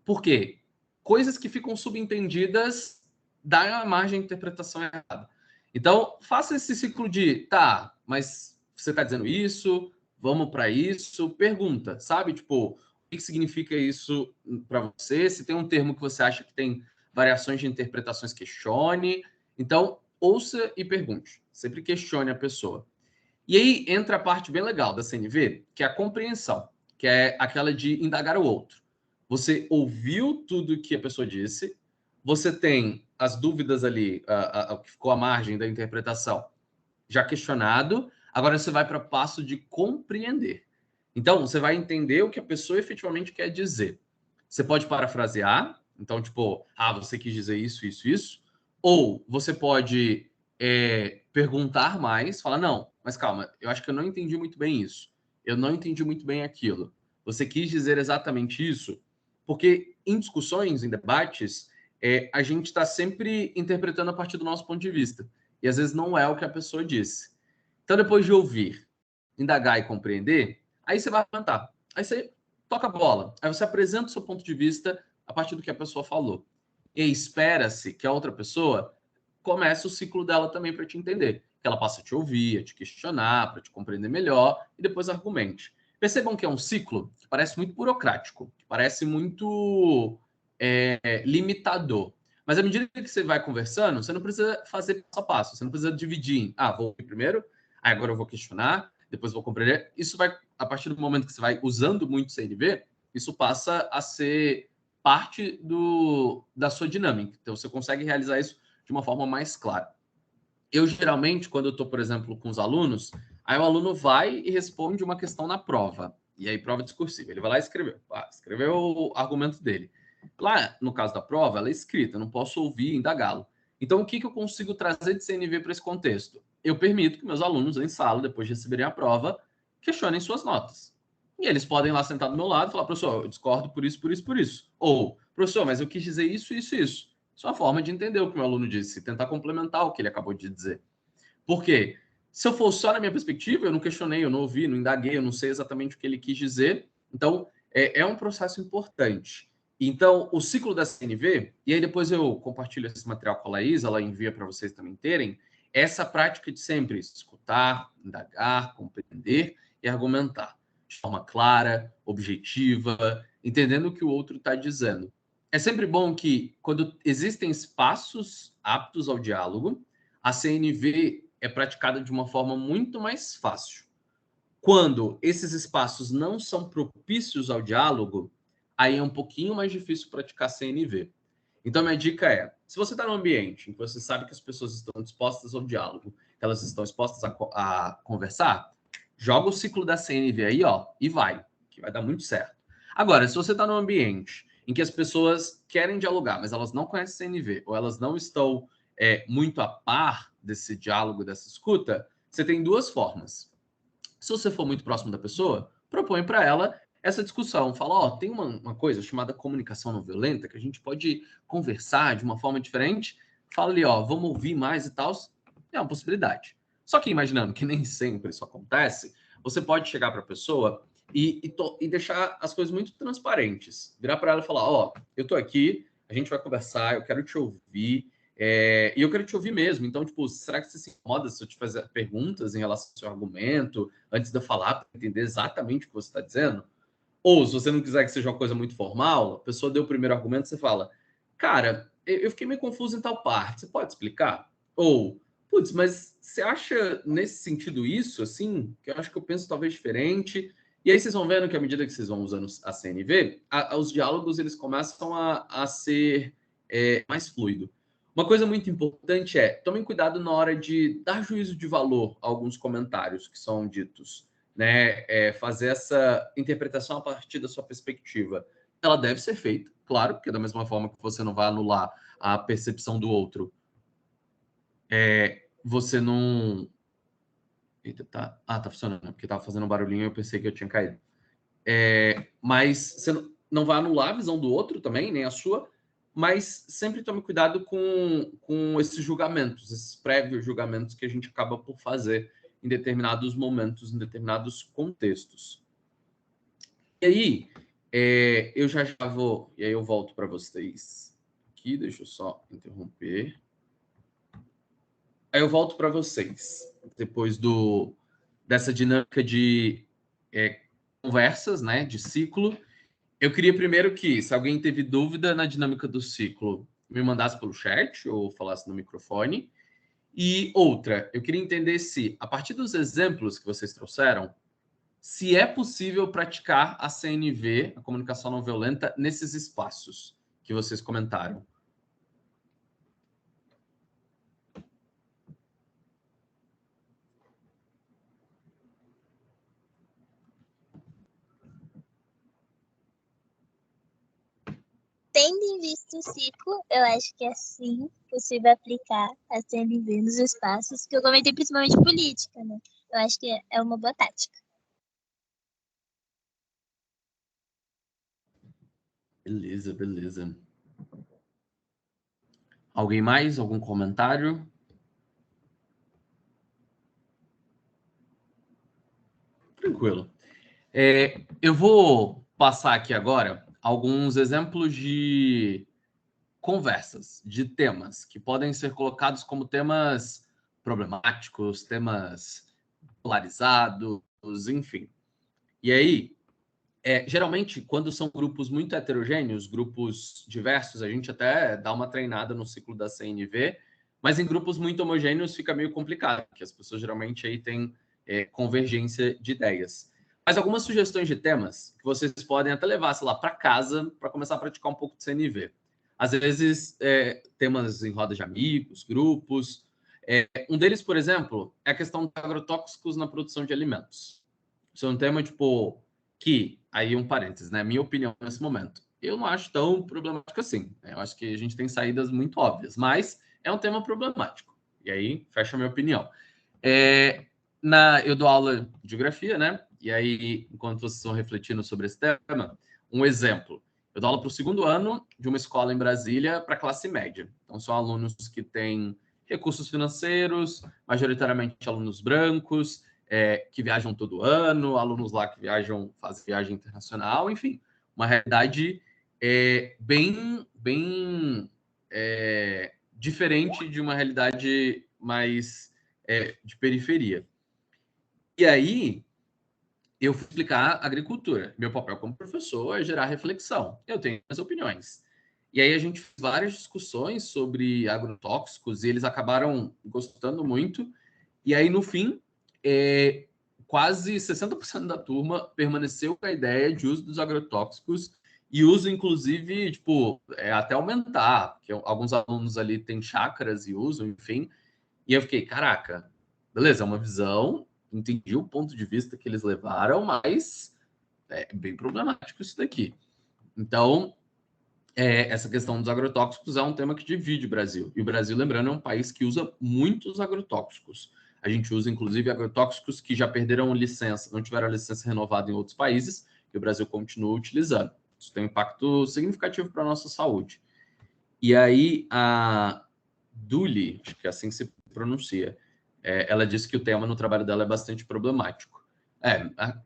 Por quê? Coisas que ficam subentendidas dão a margem de interpretação errada. Então, faça esse ciclo de, mas você está dizendo isso, vamos para isso, pergunta, sabe? Tipo, o que significa isso para você? Se tem um termo que você acha que tem variações de interpretações, questione. Então, ouça e pergunte. Sempre questione a pessoa. E aí entra a parte bem legal da CNV, que é a compreensão, que é aquela de indagar o outro. Você ouviu tudo que a pessoa disse, você tem as dúvidas ali, o que ficou à margem da interpretação, já questionado, agora você vai para o passo de compreender. Então, você vai entender o que a pessoa efetivamente quer dizer. Você pode parafrasear, então, tipo, você quis dizer isso, isso, isso, ou você pode perguntar mais, falar, não, mas calma, eu acho que eu não entendi muito bem isso, eu não entendi muito bem aquilo. Você quis dizer exatamente isso? Porque em discussões, em debates, a gente está sempre interpretando a partir do nosso ponto de vista. E às vezes não é o que a pessoa disse. Então, depois de ouvir, indagar e compreender, aí você vai levantar. Aí você toca a bola. Aí você apresenta o seu ponto de vista a partir do que a pessoa falou. E espera-se que a outra pessoa comece o ciclo dela também para te entender. Que ela passe a te ouvir, a te questionar, para te compreender melhor e depois argumente. Percebam que é um ciclo que parece muito burocrático, que parece muito limitador. Mas à medida que você vai conversando, você não precisa fazer passo a passo, você não precisa dividir em, vou ouvir primeiro, agora eu vou questionar, depois vou compreender. Isso vai, a partir do momento que você vai usando muito CNV, isso passa a ser parte da sua dinâmica. Então, você consegue realizar isso de uma forma mais clara. Eu, geralmente, quando eu estou, por exemplo, com os alunos, aí o aluno vai e responde uma questão na prova. E aí, prova discursiva. Ele vai lá e escreveu. Escreveu o argumento dele. Lá, no caso da prova, ela é escrita. Eu não posso ouvir e indagá-lo. Então, o que eu consigo trazer de CNV para esse contexto? Eu permito que meus alunos, em sala, depois de receberem a prova, questionem suas notas. E eles podem lá sentar do meu lado e falar, professor, eu discordo por isso, por isso, por isso. Ou, professor, mas eu quis dizer isso, isso, isso. Isso é uma forma de entender o que o meu aluno disse, tentar complementar o que ele acabou de dizer. Por quê? Se eu for só na minha perspectiva, eu não questionei, eu não ouvi, não indaguei, eu não sei exatamente o que ele quis dizer. Então, é um processo importante. Então, o ciclo da CNV, e aí depois eu compartilho esse material com a Laís, ela envia para vocês também terem, essa prática de sempre escutar, indagar, compreender e argumentar de forma clara, objetiva, entendendo o que o outro está dizendo. É sempre bom que, quando existem espaços aptos ao diálogo, a CNV é praticada de uma forma muito mais fácil. Quando esses espaços não são propícios ao diálogo, aí é um pouquinho mais difícil praticar CNV. Então, minha dica é, se você está num ambiente em que você sabe que as pessoas estão dispostas ao diálogo, que elas estão dispostas a conversar, joga o ciclo da CNV aí, e vai, que vai dar muito certo. Agora, se você está num ambiente em que as pessoas querem dialogar, mas elas não conhecem CNV, ou elas não estão muito a par desse diálogo, dessa escuta, você tem duas formas. Se você for muito próximo da pessoa, propõe para ela essa discussão. Fala, tem uma coisa chamada comunicação não violenta, que a gente pode conversar de uma forma diferente. Fala ali, vamos ouvir mais e tal. É uma possibilidade. Só que imaginando que nem sempre isso acontece, você pode chegar para a pessoa e deixar as coisas muito transparentes. Virar para ela e falar, eu estou aqui, a gente vai conversar, eu quero te ouvir, e eu quero te ouvir mesmo. Então, será que você se incomoda se eu te fazer perguntas em relação ao seu argumento, antes de eu falar, para entender exatamente o que você está dizendo? Ou, se você não quiser que seja uma coisa muito formal, a pessoa deu o primeiro argumento, você fala, cara, eu fiquei meio confuso em tal parte, você pode explicar? Ou, putz, mas você acha nesse sentido isso, assim, que eu acho que eu penso talvez diferente? E aí vocês vão vendo que à medida que vocês vão usando a CNV, os diálogos eles começam a ser mais fluido. Uma coisa muito importante tomem cuidado na hora de dar juízo de valor a alguns comentários que são ditos, né? Fazer essa interpretação a partir da sua perspectiva. Ela deve ser feita, claro, porque da mesma forma que você não vai anular a percepção do outro, você não... Eita, tá funcionando, porque estava fazendo um barulhinho e eu pensei que eu tinha caído. Mas você não vai anular a visão do outro também, nem a sua, mas sempre tome cuidado com esses julgamentos, esses prévios julgamentos que a gente acaba por fazer em determinados momentos, em determinados contextos. E aí, eu já vou... E aí eu volto para vocês aqui, deixa eu só interromper. Aí eu volto para vocês, depois dessa dinâmica de conversas, né, de ciclo. Eu queria primeiro que, se alguém teve dúvida na dinâmica do ciclo, me mandasse pelo chat ou falasse no microfone. E outra, eu queria entender se, a partir dos exemplos que vocês trouxeram, se é possível praticar a CNV, a comunicação não violenta, nesses espaços que vocês comentaram. Tendo em vista o ciclo, eu acho que é sim possível aplicar a CNV nos espaços, que eu comentei principalmente política, né? Eu acho que é uma boa tática. Beleza, beleza. Alguém mais? Algum comentário? Tranquilo. Eu vou passar aqui agora alguns exemplos de conversas, de temas que podem ser colocados como temas problemáticos, temas polarizados, enfim. E aí, geralmente, quando são grupos muito heterogêneos, grupos diversos, a gente até dá uma treinada no ciclo da CNV, mas em grupos muito homogêneos fica meio complicado, porque as pessoas geralmente aí têm convergência de ideias. Mas algumas sugestões de temas que vocês podem até levar, sei lá, para casa, para começar a praticar um pouco de CNV. Às vezes, temas em roda de amigos, grupos. Um deles, por exemplo, é a questão de agrotóxicos na produção de alimentos. Isso é um tema, tipo, que, aí um parênteses, né? Minha opinião nesse momento. Eu não acho tão problemático assim. Eu acho que a gente tem saídas muito óbvias, mas é um tema problemático. E aí, fecha a minha opinião. Eu dou aula de geografia, né? E aí, enquanto vocês estão refletindo sobre esse tema, um exemplo. Eu dou aula para o 2º ano de uma escola em Brasília para classe média. Então, são alunos que têm recursos financeiros, majoritariamente alunos brancos, que viajam todo ano, alunos lá que fazem viagem internacional, enfim, uma realidade bem diferente de uma realidade mais de periferia. E aí, eu fui explicar agricultura. Meu papel como professor é gerar reflexão. Eu tenho as opiniões. E aí a gente fez várias discussões sobre agrotóxicos e eles acabaram gostando muito. E aí, no fim, quase 60% da turma permaneceu com a ideia de uso dos agrotóxicos e uso, inclusive, tipo, até aumentar, porque alguns alunos ali têm chácaras e usam, enfim. E eu fiquei, caraca, beleza, é uma visão, entendi o ponto de vista que eles levaram, mas é bem problemático isso daqui. Então, essa questão dos agrotóxicos é um tema que divide o Brasil. E o Brasil, lembrando, é um país que usa muitos agrotóxicos. A gente usa, inclusive, agrotóxicos que já perderam licença, não tiveram licença renovada em outros países, que o Brasil continua utilizando. Isso tem um impacto significativo para a nossa saúde. E aí, a Duli, acho que é assim que se pronuncia, ela disse que o tema no trabalho dela é bastante problemático.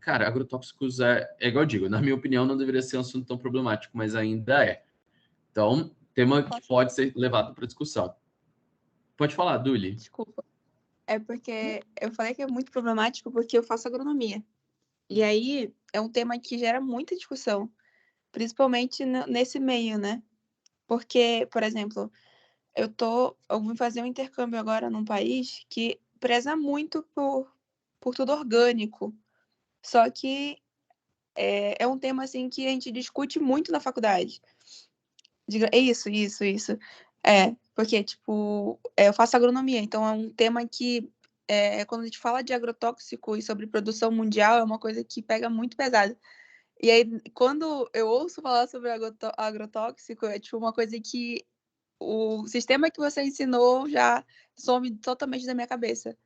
Cara, agrotóxicos é igual eu digo, na minha opinião, não deveria ser um assunto tão problemático, mas ainda é. Então, tema que pode ser levado para discussão. Pode falar, Duli. Desculpa. É porque eu falei que é muito problemático porque eu faço agronomia. E aí é um tema que gera muita discussão, principalmente nesse meio, né? Porque, por exemplo, eu vim fazer um intercâmbio agora num país que preza muito por tudo orgânico. Só que é um tema assim que a gente discute muito na faculdade. Isso. Porque, tipo, eu faço agronomia, então é um tema que, quando a gente fala de agrotóxico e sobre produção mundial, é uma coisa que pega muito pesado. E aí, quando eu ouço falar sobre agrotóxico, é tipo uma coisa que o sistema que você ensinou já some totalmente da minha cabeça.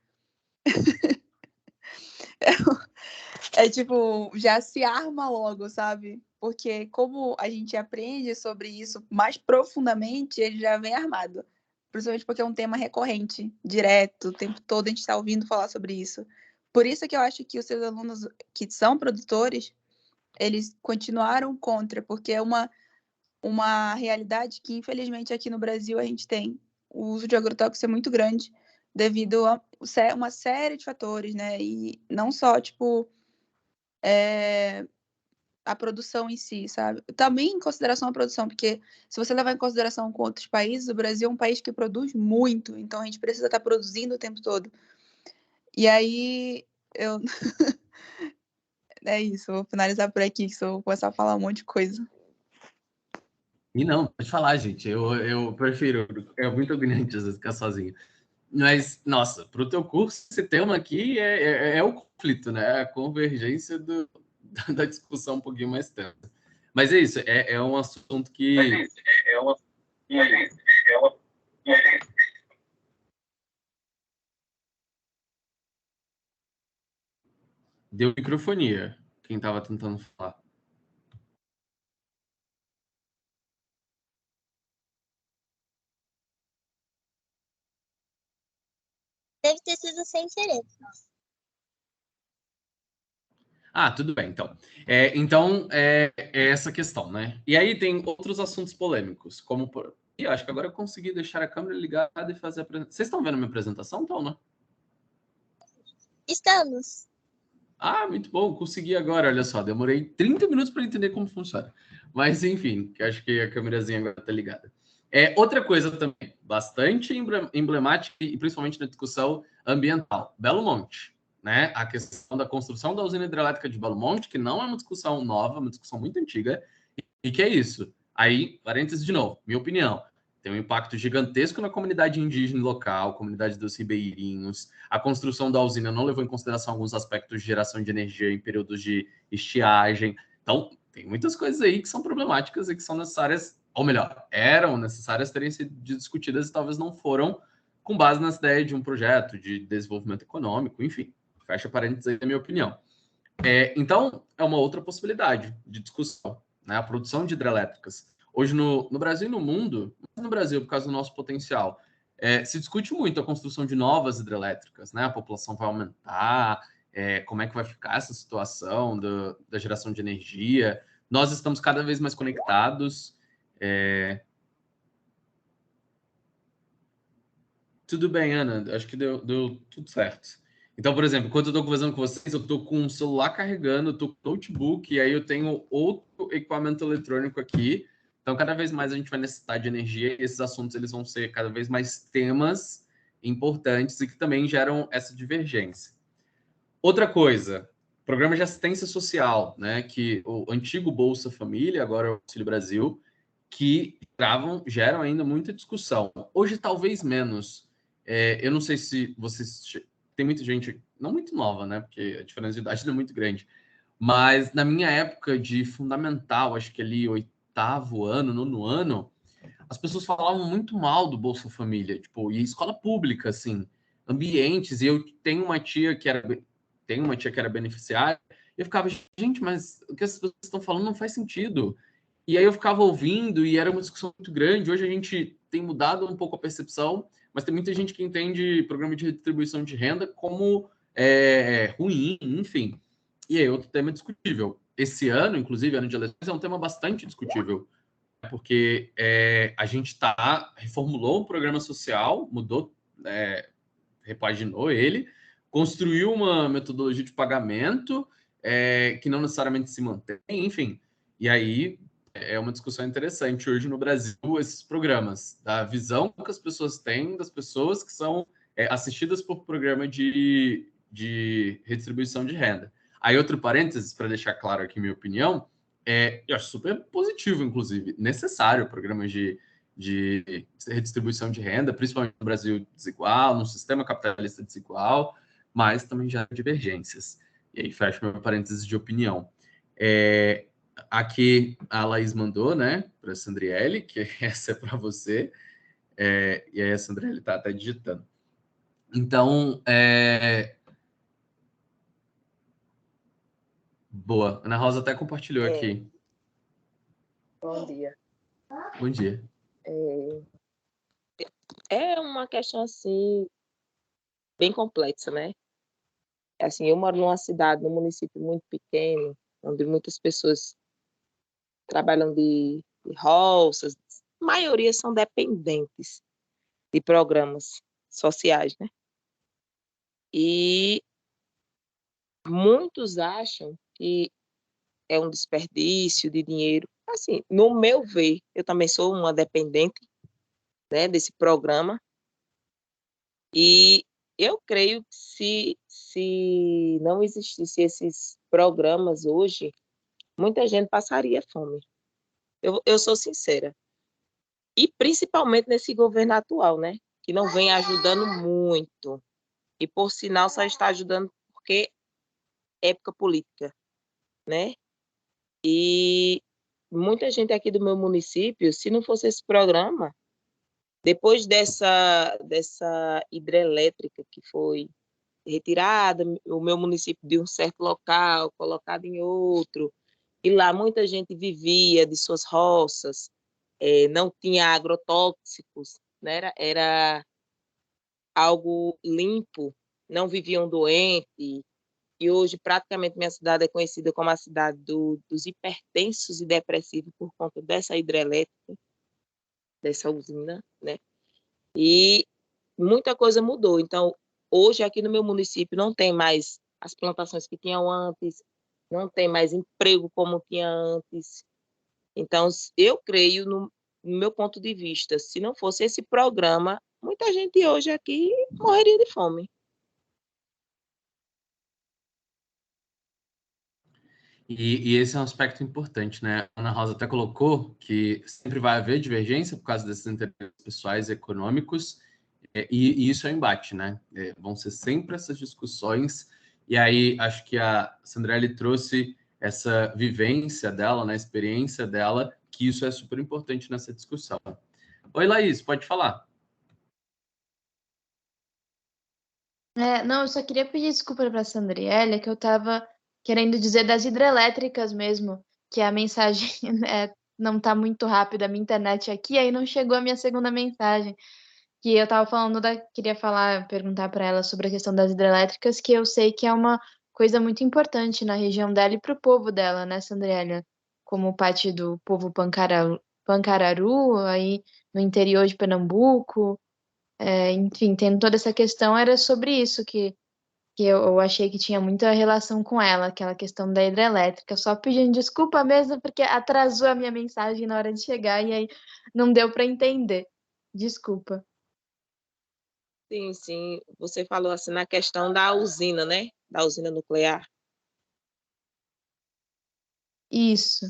Tipo, já se arma logo, sabe? Porque como a gente aprende sobre isso mais profundamente, ele já vem armado. Principalmente porque é um tema recorrente, direto, o tempo todo a gente está ouvindo falar sobre isso. Por isso que eu acho que os seus alunos que são produtores, eles continuaram contra, porque é uma realidade que, infelizmente, aqui no Brasil a gente tem. O uso de agrotóxicos é muito grande devido a uma série de fatores, né? E não só, tipo, a produção em si, sabe? Também em consideração a produção, porque se você levar em consideração com outros países, o Brasil é um país que produz muito, então a gente precisa estar produzindo o tempo todo. E aí, é isso, vou finalizar por aqui, que eu vou começar a falar um monte de coisa. E não, pode falar, gente. Eu prefiro. É muito agoniante às vezes ficar sozinho. Mas, nossa, para o teu curso, esse tema aqui é o conflito, né? A convergência da discussão um pouquinho mais tensa. Mas é isso, é um assunto que. Deu microfonia, quem estava tentando falar. Deve ter sido sem querer. Tudo bem, então. Então, é essa questão, né? E aí tem outros assuntos polêmicos, como... Eu acho que agora eu consegui deixar a câmera ligada e fazer a apresentação. Vocês estão vendo a minha apresentação, então, né? Estamos. Ah, muito bom, consegui agora, olha só, demorei 30 minutos para entender como funciona. Mas, enfim, que acho que a câmerazinha agora está ligada. Outra coisa também, bastante emblemática, e principalmente na discussão ambiental, Belo Monte, né? A questão da construção da usina hidrelétrica de Belo Monte, que não é uma discussão nova, é uma discussão muito antiga, e que é isso. Aí, parênteses de novo, minha opinião, tem um impacto gigantesco na comunidade indígena local, comunidade dos ribeirinhos. A construção da usina não levou em consideração alguns aspectos de geração de energia em períodos de estiagem. Então, tem muitas coisas aí que são problemáticas e que são necessárias, ou melhor, eram necessárias terem sido discutidas e talvez não foram com base nessa ideia de um projeto de desenvolvimento econômico, enfim. Fecha parênteses aí da minha opinião. Então, é uma outra possibilidade de discussão, né? A produção de hidrelétricas. Hoje, no Brasil e no mundo, no Brasil, por causa do nosso potencial, se discute muito a construção de novas hidrelétricas, né? A população vai aumentar, como é que vai ficar essa situação da geração de energia. Nós estamos cada vez mais conectados. Tudo bem, Ana, acho que deu tudo certo. Então, por exemplo, quando eu estou conversando com vocês, eu estou com o celular carregando, eu estou com o notebook, e aí eu tenho outro equipamento eletrônico aqui. Então, cada vez mais a gente vai necessitar de energia e esses assuntos eles vão ser cada vez mais temas importantes e que também geram essa divergência. Outra coisa, programa de assistência social, né, que o antigo Bolsa Família, agora o Auxílio Brasil, que geram ainda muita discussão. Hoje, talvez menos. Eu não sei se vocês... Tem muita gente, não muito nova, né, porque a diferença de idade não é muito grande, mas na minha época de fundamental, acho que ali 8º ano, 9º ano, as pessoas falavam muito mal do Bolsa Família, tipo, e escola pública, assim, ambientes, e eu tenho uma tia que era beneficiária, e eu ficava, gente, mas o que as pessoas estão falando não faz sentido. E aí eu ficava ouvindo, e era uma discussão muito grande. Hoje a gente tem mudado um pouco a percepção, mas tem muita gente que entende programa de redistribuição de renda como ruim, enfim. E aí outro tema discutível. Esse ano, inclusive, ano de eleições, é um tema bastante discutível, porque a gente reformulou um programa social, mudou, repaginou ele, construiu uma metodologia de pagamento que não necessariamente se mantém, enfim. E aí é uma discussão interessante hoje no Brasil, esses programas, da visão que as pessoas têm das pessoas que são assistidas por programa de redistribuição de renda. Aí, outro parênteses, para deixar claro aqui minha opinião, eu acho super positivo, inclusive, necessário programas de redistribuição de renda, principalmente no Brasil desigual, no sistema capitalista desigual, mas também já há divergências. E aí fecho meu parênteses de opinião. Aqui a Laís mandou, né, para a Sandriele, que essa é para você, e aí a Sandriele está até digitando. Então, boa. Ana Rosa até compartilhou aqui. Bom dia. Bom dia. É uma questão, assim, bem complexa, né? Assim, eu moro numa cidade, num município muito pequeno, onde muitas pessoas trabalham de roças, a maioria são dependentes de programas sociais, né? E muitos acham que é um desperdício de dinheiro. Assim, no meu ver, eu também sou uma dependente, né, desse programa, e eu creio que se não existissem esses programas hoje, muita gente passaria fome. Eu sou sincera. E principalmente nesse governo atual, né, que não vem ajudando muito. E, por sinal, só está ajudando porque é época política, né? E muita gente aqui do meu município, se não fosse esse programa, depois dessa hidrelétrica que foi retirada, o meu município de um certo local, colocado em outro, e lá muita gente vivia de suas roças, não tinha agrotóxicos, né? Era algo limpo, não viviam doentes, e hoje praticamente minha cidade é conhecida como a cidade dos hipertensos e depressivos por conta dessa hidrelétrica, dessa usina, né? E muita coisa mudou. Então, hoje aqui no meu município não tem mais as plantações que tinham antes, não tem mais emprego como tinha antes. Então, eu creio, no meu ponto de vista, se não fosse esse programa, muita gente hoje aqui morreria de fome. E esse é um aspecto importante, né? A Ana Rosa até colocou que sempre vai haver divergência por causa desses interesses pessoais e econômicos, e isso é um embate, né? Vão ser sempre essas discussões, e aí acho que a Sandrelli trouxe essa vivência dela, né, experiência dela, que isso é super importante nessa discussão. Oi, Laís, pode falar. Não, eu só queria pedir desculpa para a Sandriele, que eu estava querendo dizer das hidrelétricas mesmo, que a mensagem não está muito rápida, a minha internet aqui, aí não chegou a minha segunda mensagem. Que eu estava falando queria perguntar para ela sobre a questão das hidrelétricas, que eu sei que é uma coisa muito importante na região dela e para o povo dela, né, Sandriele? Como parte do povo Pancararu, aí no interior de Pernambuco. Enfim, tendo toda essa questão, era sobre isso que eu achei que tinha muita relação com ela, aquela questão da hidrelétrica. Só pedindo desculpa mesmo, porque atrasou a minha mensagem na hora de chegar e aí não deu para entender. Desculpa. Sim, sim. Você falou assim na questão da usina, né? Da usina nuclear. Isso.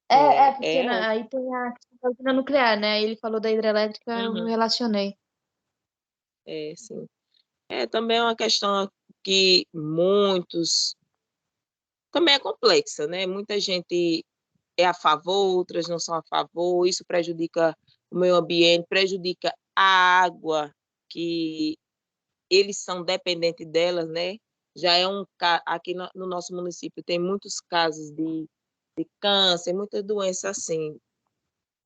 Porque aí tem a questão da usina nuclear, né? Aí ele falou da hidrelétrica, eu relacionei. Sim. Também é uma questão que também é complexa, né? Muita gente é a favor, outras não são a favor, isso prejudica o meio ambiente, prejudica a água, que eles são dependentes delas, né? Já é aqui no nosso município tem muitos casos de câncer, muitas doenças assim,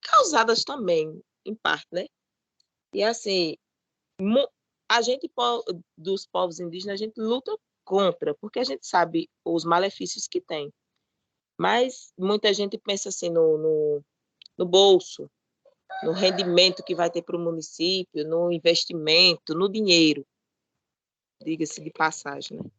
causadas também, em parte, né? E assim, a gente dos povos indígenas, a gente luta contra, porque a gente sabe os malefícios que tem. Mas muita gente pensa assim no bolso, no rendimento que vai ter para o município, no investimento, no dinheiro, diga-se de passagem, né?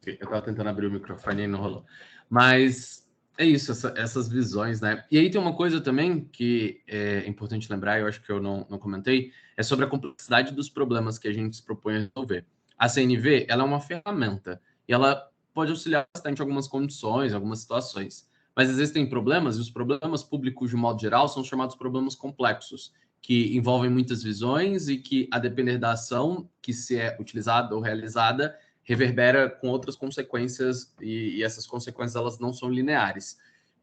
Eu estava tentando abrir o microfone e não rolou. Mas é isso, essas visões, né? E aí tem uma coisa também que é importante lembrar, eu acho que eu não comentei, é sobre a complexidade dos problemas que a gente se propõe a resolver. A CNV, ela é uma ferramenta e ela pode auxiliar bastante em algumas condições, algumas situações. Mas existem problemas, e os problemas públicos, de modo geral, são chamados problemas complexos, que envolvem muitas visões e que, a depender da ação que se é utilizada ou realizada, reverbera com outras consequências e essas consequências elas não são lineares.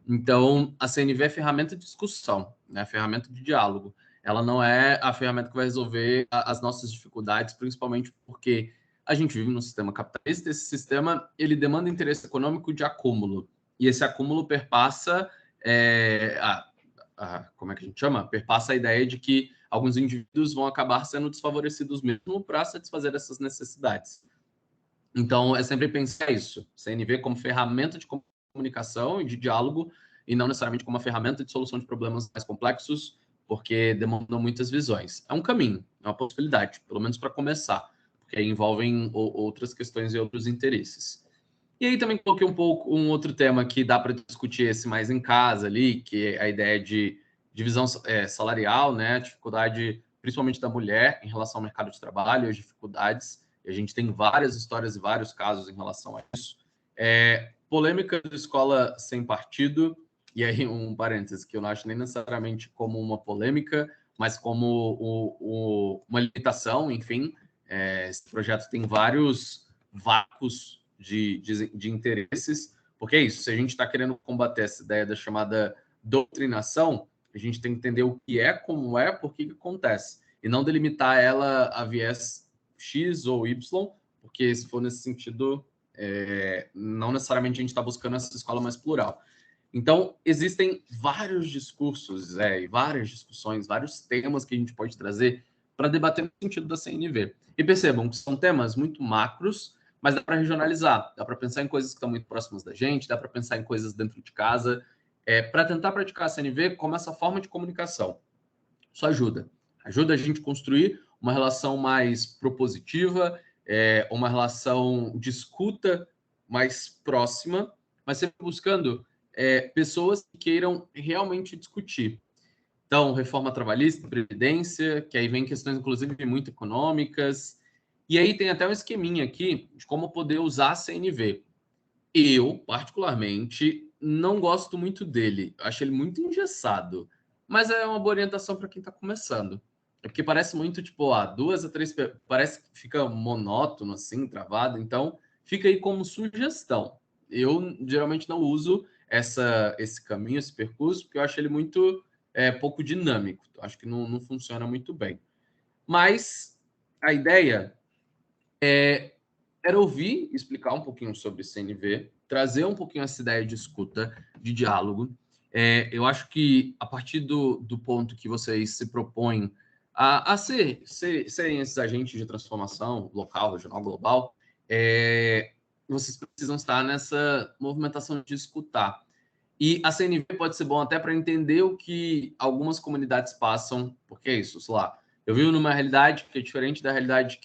Então, a CNV é ferramenta de discussão, né? Ferramenta de diálogo. Ela não é a ferramenta que vai resolver as nossas dificuldades, principalmente porque a gente vive num sistema capitalista. Esse sistema ele demanda interesse econômico de acúmulo e esse acúmulo perpassa como é que a gente chama? Perpassa a ideia de que alguns indivíduos vão acabar sendo desfavorecidos mesmo para satisfazer essas necessidades. Então, é sempre pensar isso, CNV como ferramenta de comunicação e de diálogo, e não necessariamente como uma ferramenta de solução de problemas mais complexos, porque demandam muitas visões. É um caminho, é uma possibilidade, pelo menos para começar, porque aí envolvem outras questões e outros interesses. E aí também coloquei um outro tema que dá para discutir esse mais em casa ali, que é a ideia de divisão salarial, né? A dificuldade, principalmente da mulher, em relação ao mercado de trabalho, as dificuldades. E a gente tem várias histórias e vários casos em relação a isso. Polêmica de escola sem partido, e aí um parênteses, que eu não acho nem necessariamente como uma polêmica, mas como uma limitação, enfim. Esse projeto tem vários vácuos de interesses, porque é isso, se a gente está querendo combater essa ideia da chamada doutrinação, a gente tem que entender o que é, como é, por que acontece, e não delimitar ela a viés X ou Y, porque se for nesse sentido, não necessariamente a gente está buscando essa escola mais plural. Então, existem vários discursos e várias discussões, vários temas que a gente pode trazer para debater no sentido da CNV. E percebam que são temas muito macros, mas dá para regionalizar, dá para pensar em coisas que estão muito próximas da gente, dá para pensar em coisas dentro de casa. para tentar praticar a CNV como essa forma de comunicação. Isso ajuda a gente a construir uma relação mais propositiva, uma relação de escuta mais próxima, mas sempre buscando pessoas que queiram realmente discutir. Então, reforma trabalhista, previdência, que aí vem questões, inclusive, muito econômicas. E aí tem até um esqueminha aqui de como poder usar a CNV. Eu, particularmente, não gosto muito dele. Eu acho ele muito engessado. Mas é uma boa orientação para quem está começando. É porque parece muito, tipo, 2 a 3... Parece que fica monótono, assim, travado. Então, fica aí como sugestão. Eu, geralmente, não uso esse caminho, esse percurso, porque eu acho ele muito pouco dinâmico. Eu acho que não funciona muito bem. Mas a ideia era ouvir, explicar um pouquinho sobre CNV, trazer um pouquinho essa ideia de escuta, de diálogo. Eu acho que, a partir do ponto que vocês se propõem a serem esses agentes de transformação local, regional, global, vocês precisam estar nessa movimentação de escutar. E a CNV pode ser bom até para entender o que algumas comunidades passam, porque é isso, sei lá, eu vivo numa realidade que é diferente da realidade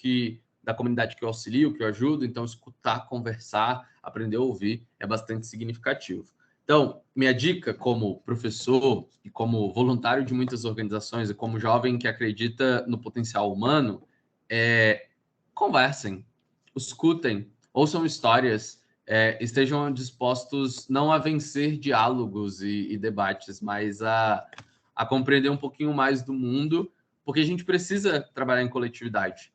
da comunidade que eu auxilio, que eu ajudo, então escutar, conversar, aprender a ouvir é bastante significativo. Então, minha dica como professor e como voluntário de muitas organizações e como jovem que acredita no potencial humano é conversem, escutem, ouçam histórias, estejam dispostos não a vencer diálogos e debates, mas a compreender um pouquinho mais do mundo, porque a gente precisa trabalhar em coletividade.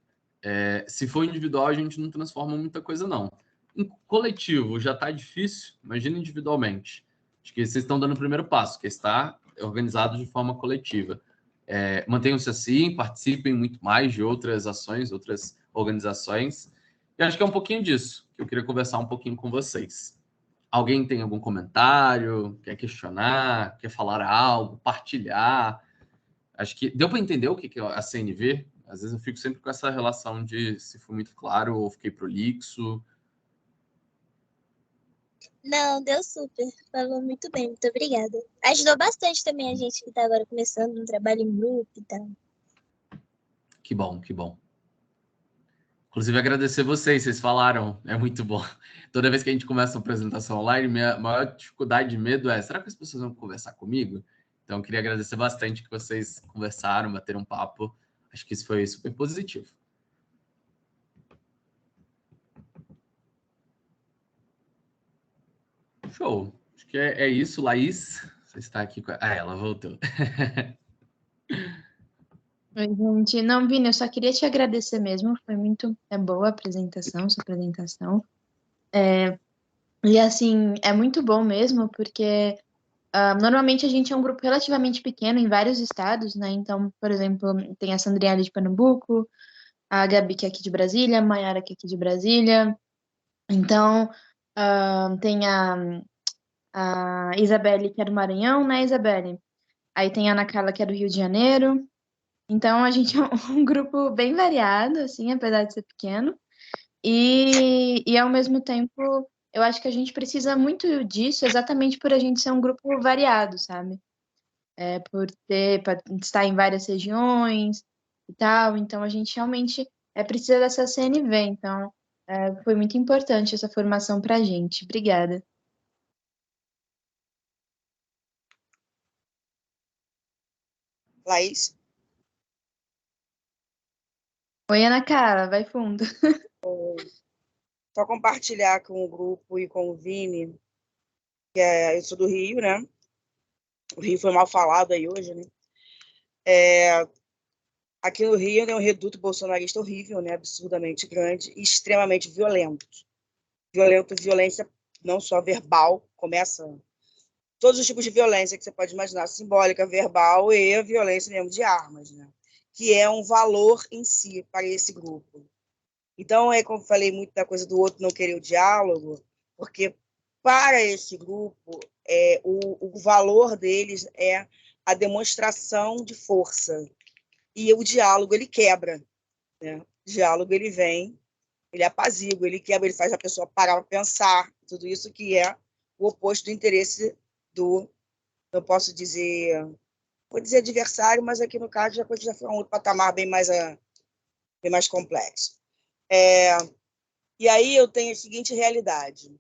Se for individual, a gente não transforma muita coisa, não. Em coletivo já está difícil, imagina individualmente. Acho que vocês estão dando o primeiro passo, que é estar organizado de forma coletiva. Mantenham-se assim, participem muito mais de outras ações, outras organizações. E acho que é um pouquinho disso que eu queria conversar um pouquinho com vocês. Alguém tem algum comentário? Quer questionar? Quer falar algo? Partilhar? Acho que deu para entender o que é a CNV. Às vezes eu fico sempre com essa relação de se foi muito claro ou fiquei prolixo. Não, deu super. Falou muito bem, muito obrigada. Ajudou bastante também a gente que está agora começando um trabalho em grupo e tal. Que bom, que bom. Inclusive, agradecer vocês falaram, é muito bom. Toda vez que a gente começa uma apresentação online, minha maior dificuldade e medo será que as pessoas vão conversar comigo? Então, eu queria agradecer bastante que vocês conversaram, bateram um papo. Acho que isso foi super positivo. Show. Acho que é isso, Laís. Você está aqui com... ela voltou. Oi, gente. Não, Vini, eu só queria te agradecer mesmo. Foi muito boa a apresentação, sua apresentação. E, assim, é muito bom mesmo, porque normalmente a gente é um grupo relativamente pequeno em vários estados, né? Então, por exemplo, tem a Sandriane de Pernambuco, a Gabi, que é aqui de Brasília, a Mayara, que é aqui de Brasília. Então, tem a Isabelle, que é do Maranhão, né, Isabelle? Aí tem a Ana Carla, que é do Rio de Janeiro. Então, a gente é um grupo bem variado, assim, apesar de ser pequeno. E ao mesmo tempo, eu acho que a gente precisa muito disso, exatamente por a gente ser um grupo variado, sabe? Por estar em várias regiões e tal. Então, a gente realmente precisa dessa CNV. Então, foi muito importante essa formação para a gente. Obrigada. Laís? Oi, Ana Carla, vai fundo. Só compartilhar com o grupo e com o Vini, que eu sou do Rio, né? O Rio foi mal falado aí hoje, né? Aqui no Rio tem um reduto bolsonarista horrível, né? Absurdamente grande e extremamente violento. Violência não só verbal, começa todos os tipos de violência que você pode imaginar, simbólica, verbal e a violência mesmo de armas, né? Que é um valor em si para esse grupo. Então, como eu falei muito da coisa do outro não querer o diálogo, porque para esse grupo, o valor deles é a demonstração de força. E o diálogo, ele quebra. Né? O diálogo, ele vem, ele apazigua, ele quebra, ele faz a pessoa parar para pensar, tudo isso que é o oposto do interesse do não posso dizer, vou dizer adversário, mas aqui no caso já coisa já foi um outro patamar bem mais complexo. E aí eu tenho a seguinte realidade.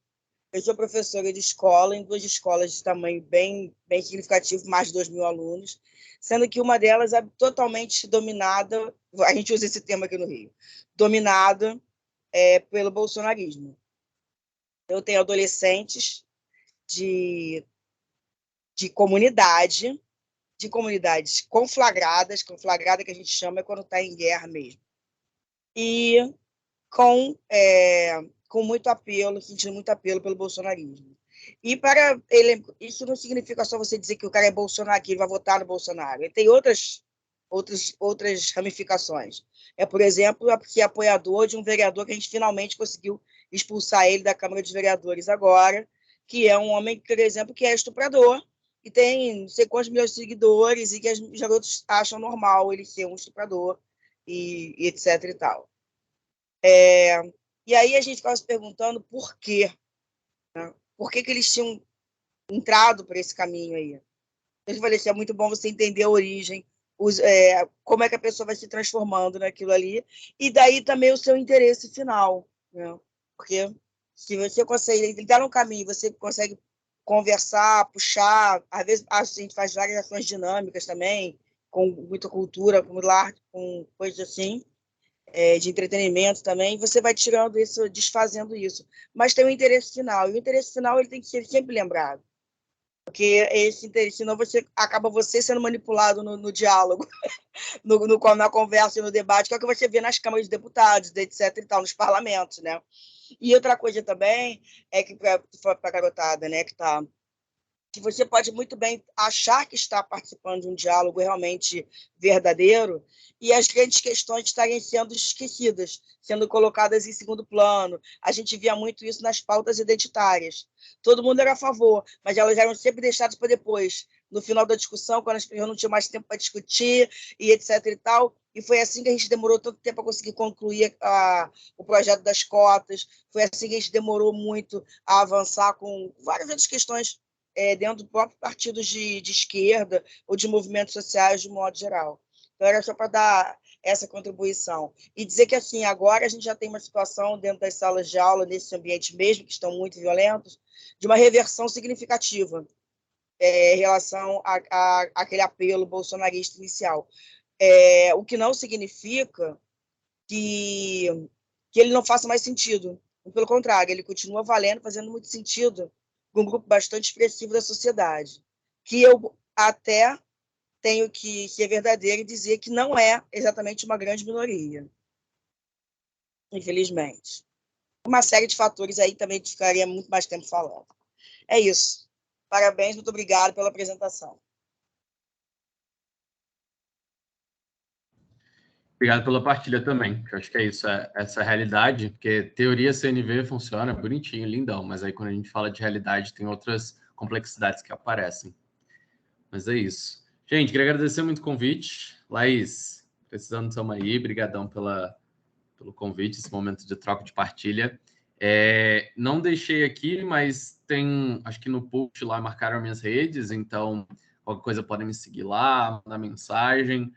Eu sou professora de escola, em 2 escolas de tamanho bem significativo, mais de 2.000 alunos, sendo que uma delas é totalmente dominada, a gente usa esse termo aqui no Rio, dominada pelo bolsonarismo. Eu tenho adolescentes de comunidades conflagrada que a gente chama é quando está em guerra mesmo, e com muito apelo, sentindo muito apelo pelo bolsonarismo. E para ele, isso não significa só você dizer que o cara é Bolsonaro, que ele vai votar no Bolsonaro. Ele tem outras ramificações. Por exemplo, que é apoiador de um vereador que a gente finalmente conseguiu expulsar ele da Câmara dos Vereadores agora, que é um homem, por exemplo, que é estuprador e tem não sei quantos milhões de seguidores e que os garotos acham normal ele ser um estuprador e etc e tal. E aí a gente ficava se perguntando por quê, né? Por que eles tinham entrado por esse caminho aí. Eu falei assim, é muito bom você entender a origem, como é que a pessoa vai se transformando naquilo ali, e daí também o seu interesse final, né? Porque se você consegue entrar no caminho, você consegue conversar, puxar, às vezes a gente faz várias ações dinâmicas também, com muita cultura, com coisas assim, de entretenimento também, você vai tirando isso, desfazendo isso. Mas tem um interesse final, e o interesse final ele tem que ser sempre lembrado. Porque esse interesse, senão acaba você sendo manipulado no diálogo, na conversa e no debate, que é o que você vê nas câmaras de deputados, etc. e tal, nos parlamentos, né? E outra coisa também é que, para a garotada, né, que você pode muito bem achar que está participando de um diálogo realmente verdadeiro e as grandes questões estarem sendo esquecidas, sendo colocadas em segundo plano. A gente via muito isso nas pautas identitárias. Todo mundo era a favor, mas elas eram sempre deixadas para depois, no final da discussão, quando as pessoas não tinham mais tempo para discutir, e etc. e tal. E foi assim que a gente demorou tanto tempo para conseguir concluir o projeto das cotas, foi assim que a gente demorou muito a avançar com várias outras questões dentro do próprio partido de esquerda ou de movimentos sociais de modo geral. Então, era só para dar essa contribuição. E dizer que, assim, agora a gente já tem uma situação dentro das salas de aula, nesse ambiente mesmo, que estão muito violentos, de uma reversão significativa em relação àquele apelo bolsonarista inicial. O que não significa que ele não faça mais sentido. Pelo contrário, ele continua valendo, fazendo muito sentido com um grupo bastante expressivo da sociedade, que eu até tenho que ser verdadeiro e dizer que não é exatamente uma grande minoria, infelizmente. Uma série de fatores aí também ficaria muito mais tempo falando. É isso. Parabéns, muito obrigado pela apresentação. Obrigado pela partilha também, que eu acho que é isso, essa realidade, porque teoria CNV funciona bonitinho, lindão, mas aí quando a gente fala de realidade tem outras complexidades que aparecem. Mas é isso. Gente, queria agradecer muito o convite. Laís, precisando de sua aí, brigadão pelo convite, esse momento de troca de partilha. Não deixei aqui, mas tem, acho que no post lá marcaram minhas redes, então qualquer coisa podem me seguir lá, mandar mensagem.